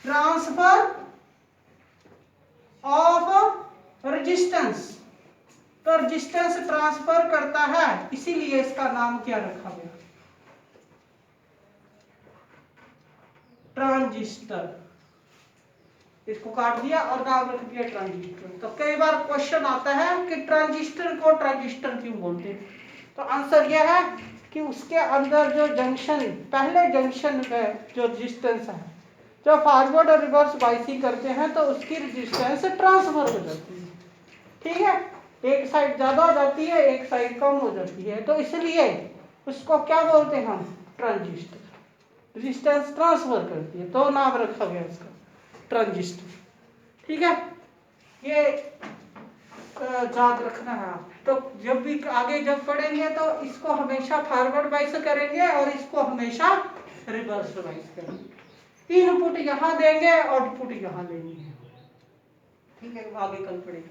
ट्रांसफर ऑफ रेजिस्टेंस, तो रेजिस्टेंस ट्रांसफर करता है, इसीलिए इसका नाम क्या रखा गया, ट्रांजिस्टर। इसको काट दिया और नाम रख दिया ट्रांजिस्टर। तो कई बार क्वेश्चन आता है कि ट्रांजिस्टर को ट्रांजिस्टर क्यों बोलते हैं, तो आंसर यह है कि उसके अंदर जो जंक्शन, पहले जंक्शन में जो रेजिस्टेंस है, जब फॉरवर्ड और रिवर्स बाइसिंग करते हैं तो उसकी रेजिस्टेंस ट्रांसफर हो जाती है, ठीक है, एक साइड ज्यादा हो जाती है, एक साइड कम हो जाती है, तो इसलिए उसको क्या बोलते हैं हम, ट्रांजिस्टर, रेजिस्टेंस ट्रांसफर करती है, तो नाम रखा गया इसका ट्रांजिस्टर, ठीक है। ये याद रखना है आप, तो जब भी आगे जब पढ़ेंगे तो इसको हमेशा फॉरवर्ड वाइस करेंगे और इसको हमेशा रिवर्स वाइस करेंगे, इनपुट यहाँ देंगे, आउटपुट यहाँ लेंगे, ठीक है, आगे कल पढ़ेंगे।